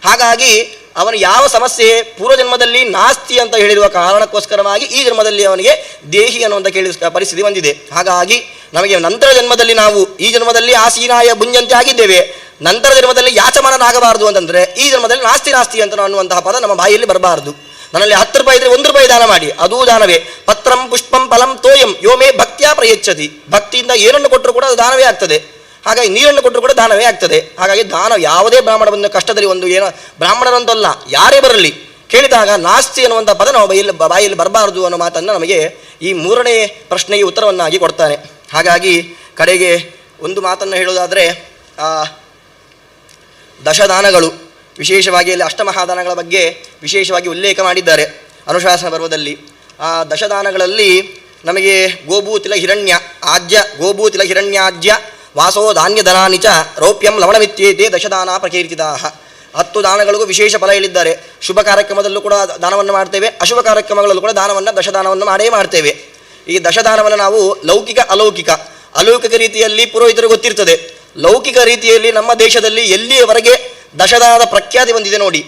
ಹಾಗಾಗಿ ಅವನು ಯಾವ ಸಮಸ್ಯೆ ಪೂರ್ವಜನ್ಮದಲ್ಲಿ ನಾಸ್ತಿ ಅಂತ ಹೇಳಿರುವ ಕಾರಣಕ್ಕೋಸ್ಕರವಾಗಿ ಈ ಜನ್ಮದಲ್ಲಿ ಅವನಿಗೆ ದೇಹಿ ಅನ್ನುವಂಥ ಕೇಳಿದ ಪರಿಸ್ಥಿತಿ ಬಂದಿದೆ. ಹಾಗಾಗಿ ನಮಗೆ ನಂತರ ಜನ್ಮದಲ್ಲಿ ನಾವು ಈ ಜನ್ಮದಲ್ಲಿ ಆಸೀನಾಯ ಭುಂಜಂತೆ ಆಗಿದ್ದೇವೆ, ನಂತರ ಜನ್ಮದಲ್ಲಿ ಯಾಚಮಾನನಾಗಬಾರದು ಅಂತಂದರೆ ಈ ಜನ್ಮದಲ್ಲಿ ನಾಸ್ತಿ ಅಂತ ಅನ್ನುವಂತಹ ಪದ ನಮ್ಮ ಬಾಯಿಯಲ್ಲಿ ಬರಬಾರದು. ನನ್ನಲ್ಲಿ 10 ರೂಪಾಯಿ ಇದ್ರೆ 1 ರೂಪಾಯಿ ದಾನ ಮಾಡಿ, ಅದೂ ದಾನವೇ. ಪತ್ರಂ ಪುಷ್ಪಂ ಫಲಂ ತೋಯಂ ಯೋಮೇ ಭಕ್ತ್ಯಾ ಪ್ರಯಚ್ಛತಿ, ಭಕ್ತಿಯಿಂದ ಏನನ್ನು ಕೊಟ್ಟರು ಕೂಡ ಅದು ದಾನವೇ ಆಗ್ತದೆ. ಹಾಗಾಗಿ ನೀರನ್ನು ಕೊಟ್ಟರು ಕೂಡ ದಾನವೇ ಆಗ್ತದೆ. ಹಾಗಾಗಿ ದಾನ ಯಾವುದೇ ಬ್ರಾಹ್ಮಣ ಬಂದ ಕಷ್ಟದಲ್ಲಿ ಬ್ರಾಹ್ಮಣರಂತಲ್ಲ ಯಾರೇ ಬರಲಿ ಕೇಳಿದಾಗ ನಾಸ್ತಿ ಅನ್ನುವಂಥ ಪದ ನಾವು ಬಾಯಲ್ಲಿ ಬರಬಾರದು ಅನ್ನೋ ಮಾತನ್ನು ನಮಗೆ ಈ 3ನೇ ಪ್ರಶ್ನೆಗೆ ಉತ್ತರವನ್ನಾಗಿ ಕೊಡ್ತಾನೆ. ಹಾಗಾಗಿ ಕಡೆಗೆ ಒಂದು ಮಾತನ್ನು ಹೇಳೋದಾದರೆ, ದಶದಾನಗಳು ವಿಶೇಷವಾಗಿ ಅಲ್ಲಿ ಅಷ್ಟಮಹಾದಾನಗಳ ಬಗ್ಗೆ ವಿಶೇಷವಾಗಿ ಉಲ್ಲೇಖ ಮಾಡಿದ್ದಾರೆ ಅನುಶಾಸನ ಪರ್ವದಲ್ಲಿ. ಆ ದಶದಾನಗಳಲ್ಲಿ ನಮಗೆ ಗೋಭೂತಿಲ ಹಿರಣ್ಯಾಜ್ಯ ವಾಸೋ ಧಾನ್ಯಧನಾನಿ ಚ ರೌಪ್ಯಂ ಲವಣಮಿತ್ಯೇತೆ ದಶದಾನ ಪ್ರಕೀರ್ತಿತಾ. 10 ದಾನಗಳಿಗೂ ವಿಶೇಷ ಫಲ ಹೇಳಿದ್ದಾರೆ. ಶುಭ ಕಾರ್ಯಕ್ರಮದಲ್ಲೂ ಕೂಡ ದಾನವನ್ನು ಮಾಡ್ತೇವೆ, ಅಶುಭ ಕಾರ್ಯಕ್ರಮಗಳಲ್ಲೂ ಕೂಡ ದಶದಾನವನ್ನು ಮಾಡೇ ಮಾಡ್ತೇವೆ. ಈ ದಶದಾನವನ್ನು ನಾವು ಲೌಕಿಕ ಅಲೌಕಿಕ ರೀತಿಯಲ್ಲಿ ಪುರೋಹಿತರು ಗೊತ್ತಿರ್ತದೆ. ಲೌಕಿಕ ರೀತಿಯಲ್ಲಿ ನಮ್ಮ ದೇಶದಲ್ಲಿ ಎಲ್ಲಿಯವರೆಗೆ ದಶದಾನದ ಪ್ರಖ್ಯಾತಿ ಬಂದಿದೆ ನೋಡಿ.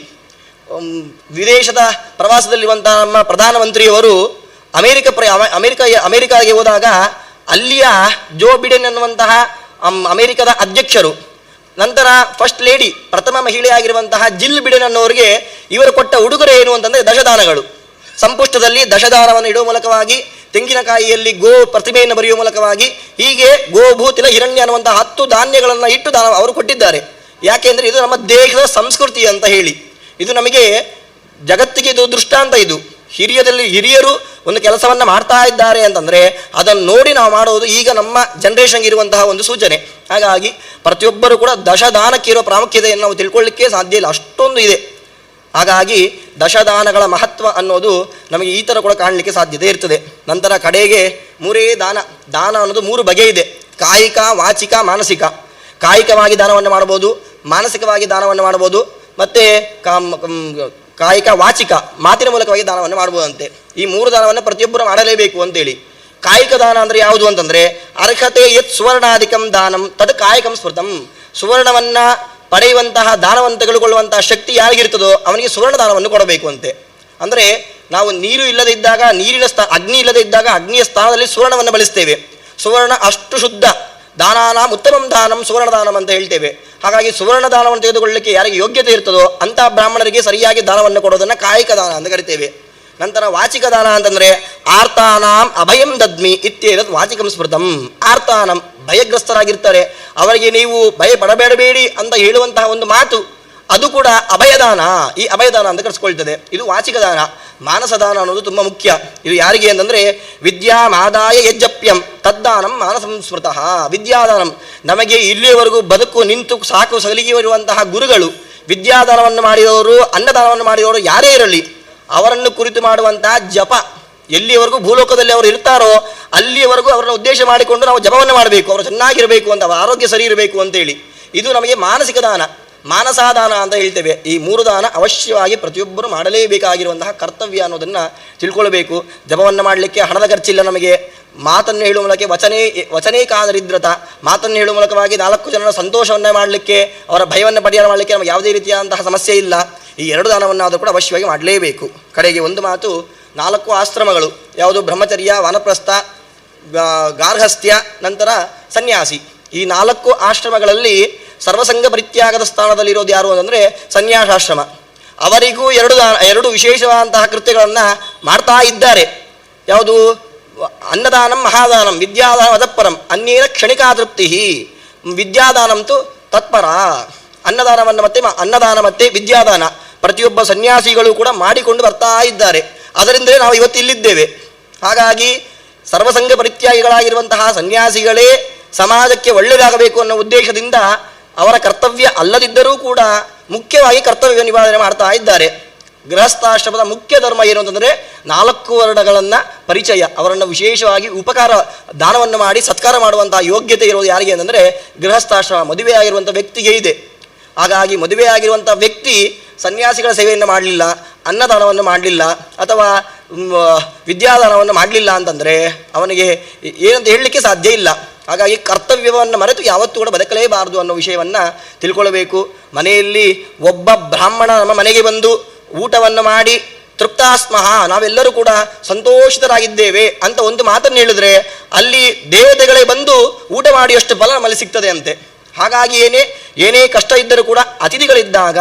ವಿದೇಶದ ಪ್ರವಾಸದಲ್ಲಿರುವಂತಹ ನಮ್ಮ ಪ್ರಧಾನಮಂತ್ರಿಯವರು ಅಮೆರಿಕಾಗೆ ಹೋದಾಗ ಅಲ್ಲಿಯ ಜೋ ಬಿಡೆನ್ ಅನ್ನುವಂತಹ ಅಮೆರಿಕದ ಅಧ್ಯಕ್ಷರು, ನಂತರ ಫಸ್ಟ್ ಲೇಡಿ ಪ್ರಥಮ ಮಹಿಳೆಯಾಗಿರುವಂತಹ ಜಿಲ್ ಬಿಡೆನ್ ಅನ್ನೋರಿಗೆ ಇವರು ಕೊಟ್ಟ ಉಡುಗೊರೆ ಏನು ಅಂತಂದರೆ ದಶದಾನಗಳು. ಸಂಪುಷ್ಟದಲ್ಲಿ ದಶದಾನವನ್ನು ಇಡುವ ಮೂಲಕವಾಗಿ, ತೆಂಗಿನಕಾಯಿಯಲ್ಲಿ ಗೋ ಪ್ರತಿಮೆಯನ್ನು ಬರೆಯುವ ಮೂಲಕವಾಗಿ, ಹೀಗೆ ಗೋಭೂತಿಲ ಹಿರಣ್ಯ ಅನ್ನುವಂತಹ 10 ಧಾನ್ಯಗಳನ್ನು ಇಟ್ಟು ದಾನ ಅವರು ಕೊಟ್ಟಿದ್ದಾರೆ. ಯಾಕೆಂದರೆ ಇದು ನಮ್ಮ ದೇಶದ ಸಂಸ್ಕೃತಿ ಅಂತ ಹೇಳಿ, ಇದು ನಮಗೆ ಜಗತ್ತಿಗೆ ಇದು ದೃಷ್ಟಾಂತ. ಇದು ಹಿರಿಯರು ಒಂದು ಕೆಲಸವನ್ನು ಮಾಡ್ತಾ ಇದ್ದಾರೆ ಅಂತಂದರೆ ಅದನ್ನು ನೋಡಿ ನಾವು ಮಾಡೋದು ಈಗ ನಮ್ಮ ಜನ್ರೇಷನ್ಗೆ ಇರುವಂತಹ ಒಂದು ಸೂಚನೆ. ಹಾಗಾಗಿ ಪ್ರತಿಯೊಬ್ಬರು ಕೂಡ ದಶದಾನಕ್ಕೆ ಇರೋ ಪ್ರಾಮುಖ್ಯತೆಯನ್ನು ನಾವು ತಿಳ್ಕೊಳ್ಳಿಕ್ಕೆ ಸಾಧ್ಯ ಇಲ್ಲ, ಅಷ್ಟೊಂದು ಇದೆ. ಹಾಗಾಗಿ ದಶದಾನಗಳ ಮಹತ್ವ ಅನ್ನೋದು ನಮಗೆ ಈ ಥರ ಕೂಡ ಕಾಣಲಿಕ್ಕೆ ಸಾಧ್ಯತೆ ಇರ್ತದೆ. ನಂತರ ಕಡೆಗೆ 3 ದಾನ ಅನ್ನೋದು 3 ಬಗೆ ಇದೆ: ಕಾಯಿಕ, ವಾಚಿಕ, ಮಾನಸಿಕ. ಕಾಯಿಕವಾಗಿ ದಾನವನ್ನು ಮಾಡ್ಬೋದು, ಮಾನಸಿಕವಾಗಿ ದಾನವನ್ನು ಮಾಡ್ಬೋದು, ಮತ್ತು ಕಾಯಿಕ ವಾಚಿಕ ಮಾತಿನ ಮೂಲಕವಾಗಿ ದಾನವನ್ನು ಮಾಡ್ಬೋದಂತೆ. ಈ 3 ದಾನವನ್ನು ಪ್ರತಿಯೊಬ್ಬರು ಮಾಡಲೇಬೇಕು ಅಂತೇಳಿ. ಕಾಯಿಕ ದಾನ ಅಂದರೆ ಯಾವುದು ಅಂತಂದರೆ, ಅರ್ಹತೆ ಯತ್ ಸುವರ್ಣಾಧಿಕಂ ದಾನಂ ತದ್ ಕಾಯಕಂ ಸ್ಮೃತಂ. ಸುವರ್ಣವನ್ನು ಪಡೆಯುವಂತಹ ದಾನವನ್ನು ತೆಗೆದುಕೊಳ್ಳುವಂತಹ ಶಕ್ತಿ ಯಾರಿಗಿರ್ತದೋ ಅವನಿಗೆ ಸುವರ್ಣ ದಾನವನ್ನು ಕೊಡಬೇಕು ಅಂತೆ. ಅಂದರೆ ನಾವು ನೀರು ಇಲ್ಲದೆ ಇದ್ದಾಗ ಅಗ್ನಿ ಇಲ್ಲದೆ ಇದ್ದಾಗ ಅಗ್ನಿಯ ಸ್ಥಾನದಲ್ಲಿ ಸುವರ್ಣವನ್ನು ಬಳಸ್ತೇವೆ. ಸುವರ್ಣ ಅಷ್ಟು ಶುದ್ಧ. ದಾನಾನಾಂ ಉತ್ತಮಂ ದಾನಂ ಸುವರ್ಣ ದಾನಂ ಅಂತ ಹೇಳ್ತೇವೆ. ಹಾಗಾಗಿ ಸುವರ್ಣ ದಾನವನ್ನು ತೆಗೆದುಕೊಳ್ಳಲಿಕ್ಕೆ ಯಾರಿಗೆ ಯೋಗ್ಯತೆ ಇರ್ತದೋ ಅಂತಹ ಬ್ರಾಹ್ಮಣರಿಗೆ ಸರಿಯಾಗಿ ದಾನವನ್ನು ಕೊಡೋದನ್ನು ಕಾಯಿಕ ದಾನ ಅಂತ ಕರಿತೇವೆ. ನಂತರ ವಾಚಿಕ ದಾನ ಅಂತಂದರೆ ಆರ್ತಾನಾಂ ಅಭಯಂ ದದ್ಮಿ ಇತ್ಯೇತದ್ ವಾಚಿಕಂ ಸ್ಮೃತಂ. ಆರ್ತಾನಂ ಭಯಗ್ರಸ್ತರಾಗಿರ್ತಾರೆ, ಅವರಿಗೆ ನೀವು ಭಯ ಪಡಬೇಡಬೇಡಿ ಅಂತ ಹೇಳುವಂತಹ ಒಂದು ಮಾತು, ಅದು ಕೂಡ ಅಭಯದಾನ. ಈ ಅಭಯದಾನ ಅಂತ ಕರೆಸ್ಕೊಳ್ತದೆ. ಇದು ವಾಚಿಕ ದಾನ. ಮಾನಸ ದಾನ ಅನ್ನೋದು ತುಂಬ ಮುಖ್ಯ. ಇದು ಯಾರಿಗೆ ಅಂತಂದರೆ ವಿದ್ಯಾಮಾದಾಯ ಯಜ್ಜಪ್ಯಂ ತದ್ದಾನಂ ಮಾನಸಂ ಸ್ಮೃತಃ. ವಿದ್ಯಾದಾನಂ, ನಮಗೆ ಇಲ್ಲಿಯವರೆಗೂ ಬದುಕು ನಿಂತು ಸಾಕು ಸಗಲಿಗೆ ಇರುವಂತಹ ಗುರುಗಳು, ವಿದ್ಯಾದಾನವನ್ನು ಮಾಡಿದವರು, ಅನ್ನದಾನವನ್ನು ಮಾಡಿದವರು ಯಾರೇ ಇರಲಿ, ಅವರನ್ನು ಕುರಿತು ಮಾಡುವಂತಹ ಜಪ, ಎಲ್ಲಿಯವರೆಗೂ ಭೂಲೋಕದಲ್ಲಿ ಅವರು ಇರ್ತಾರೋ ಅಲ್ಲಿಯವರೆಗೂ ಅವರನ್ನು ಉದ್ದೇಶ ಮಾಡಿಕೊಂಡು ನಾವು ಜಪವನ್ನು ಮಾಡಬೇಕು. ಅವರು ಚೆನ್ನಾಗಿರಬೇಕು ಅಂತ, ಅವರ ಆರೋಗ್ಯ ಸರಿ ಇರಬೇಕು ಅಂತೇಳಿ. ಇದು ನಮಗೆ ಮಾನಸಿಕ ದಾನ, ಮಾನಸಾದಾನ ಅಂತ ಹೇಳ್ತೇವೆ. ಈ 3 ದಾನ ಅವಶ್ಯವಾಗಿ ಪ್ರತಿಯೊಬ್ಬರು ಮಾಡಲೇಬೇಕಾಗಿರುವಂತಹ ಕರ್ತವ್ಯ ಅನ್ನೋದನ್ನು ತಿಳ್ಕೊಳ್ಬೇಕು. ಜಪವನ್ನು ಮಾಡಲಿಕ್ಕೆ ಹಣದ ಖರ್ಚಿಲ್ಲ ನಮಗೆ. ಮಾತನ್ನು ಹೇಳುವ ಮೂಲಕ ವಚನೇ ಕಾದರಿದ್ರತ, ಮಾತನ್ನು ಹೇಳುವ ಮೂಲಕವಾಗಿ 4 ಜನರ ಸಂತೋಷವನ್ನು ಮಾಡಲಿಕ್ಕೆ, ಅವರ ಭಯವನ್ನು ಪರಿಹಾರ ಮಾಡಲಿಕ್ಕೆ ನಮಗೆ ಯಾವುದೇ ರೀತಿಯಾದಂತಹ ಸಮಸ್ಯೆ ಇಲ್ಲ. ಈ 2 ದಾನವನ್ನು ಆದರೂ ಕೂಡ ಅವಶ್ಯವಾಗಿ ಮಾಡಲೇಬೇಕು. ಕಡೆಗೆ ಒಂದು ಮಾತು, 4 ಆಶ್ರಮಗಳು ಯಾವುದು? ಬ್ರಹ್ಮಚರ್ಯ, ವಾನಪ್ರಸ್ಥ, ಗಾರ್ಹಸ್ಥ್ಯ, ನಂತರ ಸನ್ಯಾಸಿ. ಈ 4 ಆಶ್ರಮಗಳಲ್ಲಿ ಸರ್ವಸಂಗ ಪರಿತ್ಯಾಗದ ಸ್ಥಾನದಲ್ಲಿರೋದು ಯಾರು ಅಂತಂದರೆ ಸನ್ಯಾಸಾಶ್ರಮ. ಅವರಿಗೂ 2 ವಿಶೇಷವಾದಂತಹ ಕೃತ್ಯಗಳನ್ನು ಮಾಡ್ತಾ ಇದ್ದಾರೆ. ಯಾವುದು? ಅನ್ನದಾನಂ ಮಹಾದಾನಂ ವಿದ್ಯಾದಾನ ಅದಪ್ಪರಂ ಅನ್ಯೇನ ಕ್ಷಣಿಕಾ ತೃಪ್ತಿ. ವಿದ್ಯಾದಾನಂತೂ ತತ್ಪರ. ಅನ್ನದಾನ ಮತ್ತು ವಿದ್ಯಾದಾನ ಪ್ರತಿಯೊಬ್ಬ ಸನ್ಯಾಸಿಗಳು ಕೂಡ ಮಾಡಿಕೊಂಡು ಬರ್ತಾ ಇದ್ದಾರೆ. ಅದರಿಂದಲೇ ನಾವು ಇವತ್ತು ಇಲ್ಲಿದ್ದೇವೆ. ಹಾಗಾಗಿ ಸರ್ವಸಂಗ ಪರಿತ್ಯಾಗಿಗಳಾಗಿರುವಂತಹ ಸನ್ಯಾಸಿಗಳೇ ಸಮಾಜಕ್ಕೆ ಒಳ್ಳೆಯದಾಗಬೇಕು ಅನ್ನೋ ಉದ್ದೇಶದಿಂದ ಅವರ ಕರ್ತವ್ಯ ಅಲ್ಲದಿದ್ದರೂ ಕೂಡ ಮುಖ್ಯವಾಗಿ ಕರ್ತವ್ಯ ನಿವಾರಣೆ ಮಾಡ್ತಾ ಇದ್ದಾರೆ. ಗೃಹಸ್ಥಾಶ್ರಮದ ಮುಖ್ಯ ಧರ್ಮ ಏನು ಅಂತಂದರೆ 4 ವರ್ಣಗಳನ್ನು ಪರಿಚಯ, ಅವರನ್ನು ವಿಶೇಷವಾಗಿ ಉಪಕಾರ ದಾನವನ್ನು ಮಾಡಿ ಸತ್ಕಾರ ಮಾಡುವಂತಹ ಯೋಗ್ಯತೆ ಇರೋದು ಯಾರಿಗೆ ಅಂತಂದರೆ ಗೃಹಸ್ಥಾಶ್ರಮ, ಮದುವೆಯಾಗಿರುವಂಥ ವ್ಯಕ್ತಿಗೆ ಇದೆ. ಹಾಗಾಗಿ ಮದುವೆಯಾಗಿರುವಂಥ ವ್ಯಕ್ತಿ ಸನ್ಯಾಸಿಗಳ ಸೇವೆಯನ್ನು ಮಾಡಲಿಲ್ಲ, ಅನ್ನದಾನವನ್ನು ಮಾಡಲಿಲ್ಲ, ಅಥವಾ ವಿದ್ಯಾದಾನವನ್ನು ಮಾಡಲಿಲ್ಲ ಅಂತಂದರೆ ಅವನಿಗೆ ಏನಂತ ಹೇಳಲಿಕ್ಕೆ ಸಾಧ್ಯ ಇಲ್ಲ. ಹಾಗಾಗಿ ಕರ್ತವ್ಯವನ್ನು ಮರೆತು ಯಾವತ್ತೂ ಕೂಡ ಬದುಕಲೇಬಾರದು ಅನ್ನೋ ವಿಷಯವನ್ನು ತಿಳ್ಕೊಳ್ಬೇಕು. ಮನೆಯಲ್ಲಿ ಒಬ್ಬ ಬ್ರಾಹ್ಮಣ ನಮ್ಮ ಮನೆಗೆ ಬಂದು ಊಟವನ್ನು ಮಾಡಿ ತೃಪ್ತಾಸ್ಮಃ, ನಾವೆಲ್ಲರೂ ಕೂಡ ಸಂತೋಷಿತರಾಗಿದ್ದೇವೆ ಅಂತ ಒಂದು ಮಾತನ್ನು ಹೇಳಿದ್ರೆ ಅಲ್ಲಿ ದೇವತೆಗಳೇ ಬಂದು ಊಟ ಮಾಡಿ ಅಷ್ಟು ಫಲ ನಮ್ಮಲ್ಲಿ ಸಿಗ್ತದೆ ಅಂತೆ. ಹಾಗಾಗಿ ಏನೇ ಕಷ್ಟ ಇದ್ದರೂ ಕೂಡ ಅತಿಥಿಗಳಿದ್ದಾಗ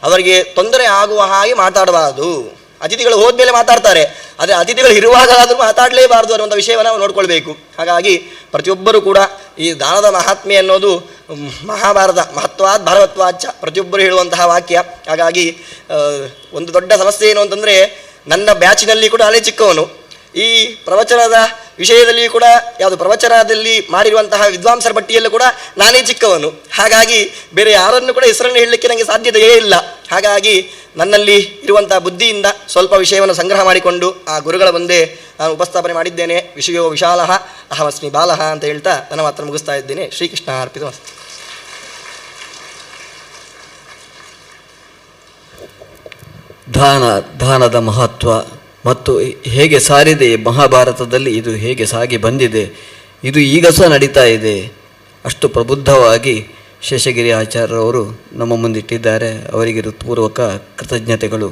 ಅವರಿಗೆ ತೊಂದರೆ ಆಗುವ ಹಾಗೆ ಮಾತಾಡಬಾರದು. ಅತಿಥಿಗಳು ಹೋದ್ಮೇಲೆ ಮಾತಾಡ್ತಾರೆ, ಆದರೆ ಅತಿಥಿಗಳು ಇರುವಾಗಲಾದರೂ ಮಾತಾಡಲೇಬಾರದು ಅನ್ನುವಂಥ ವಿಷಯವನ್ನು ನಾವು ನೋಡ್ಕೊಳ್ಬೇಕು. ಹಾಗಾಗಿ ಪ್ರತಿಯೊಬ್ಬರೂ ಕೂಡ ಈ ದಾನದ ಮಹಾತ್ಮೆ ಅನ್ನೋದು ಮಹಾಭಾರತ ಮಹತ್ವಾದ್ ಭಾರವತ್ವಾಚ ಪ್ರತಿಯೊಬ್ಬರು ಹೇಳುವಂತಹ ವಾಕ್ಯ. ಹಾಗಾಗಿ ಒಂದು ದೊಡ್ಡ ಸಮಸ್ಯೆ ಏನು ಅಂತಂದರೆ, ನನ್ನ ಬ್ಯಾಚಿನಲ್ಲಿ ಕೂಡ ಅಲ್ಲೇ ಚಿಕ್ಕವನು, ಈ ಪ್ರವಚನದ ವಿಷಯದಲ್ಲಿ ಕೂಡ ಯಾವುದು ಪ್ರವಚನದಲ್ಲಿ ಮಾಡಿರುವಂತಹ ವಿದ್ವಾಂಸರ ಪಟ್ಟಿಯಲ್ಲೂ ಕೂಡ ನಾನೇ ಚಿಕ್ಕವನು. ಹಾಗಾಗಿ ಬೇರೆ ಯಾರನ್ನು ಕೂಡ ಹೆಸರನ್ನು ಹೇಳಲಿಕ್ಕೆ ನನಗೆ ಸಾಧ್ಯತೆಯೇ ಇಲ್ಲ. ಹಾಗಾಗಿ ನನ್ನಲ್ಲಿ ಇರುವಂತಹ ಬುದ್ಧಿಯಿಂದ ಸ್ವಲ್ಪ ವಿಷಯವನ್ನು ಸಂಗ್ರಹ ಮಾಡಿಕೊಂಡು ಆ ಗುರುಗಳ ಮುಂದೆ ನಾನು ಉಪಸ್ಥಾಪನೆ ಮಾಡಿದ್ದೇನೆ. ವಿಷಯೋ ವಿಶಾಲಃ ಅಹಮಸ್ಮಿ ಬಾಲಃ ಅಂತ ಹೇಳ್ತಾ ನನ್ನ ಮಾತ್ರ ಮುಗಿಸ್ತಾ ಇದ್ದೇನೆ. ಶ್ರೀಕೃಷ್ಣ ಅರ್ಪಿತಮಸ್ತು. ದಾನದ ಮಹತ್ವ ಮತ್ತು ಹೇಗೆ ಸಾರಿದೆ ಮಹಾಭಾರತದಲ್ಲಿ, ಇದು ಹೇಗೆ ಸಾಗಿ ಬಂದಿದೆ, ಇದು ಈಗ ಸಹ ನಡೀತಾ ಇದೆ. ಅಷ್ಟು ಪ್ರಬುದ್ಧವಾಗಿ ಶೇಷಗಿರಿ ಆಚಾರ್ಯರವರು ನಮ್ಮ ಮುಂದಿಟ್ಟಿದ್ದಾರೆ. ಅವರಿಗೆ ಹೃತ್ಪೂರ್ವಕ ಕೃತಜ್ಞತೆಗಳು.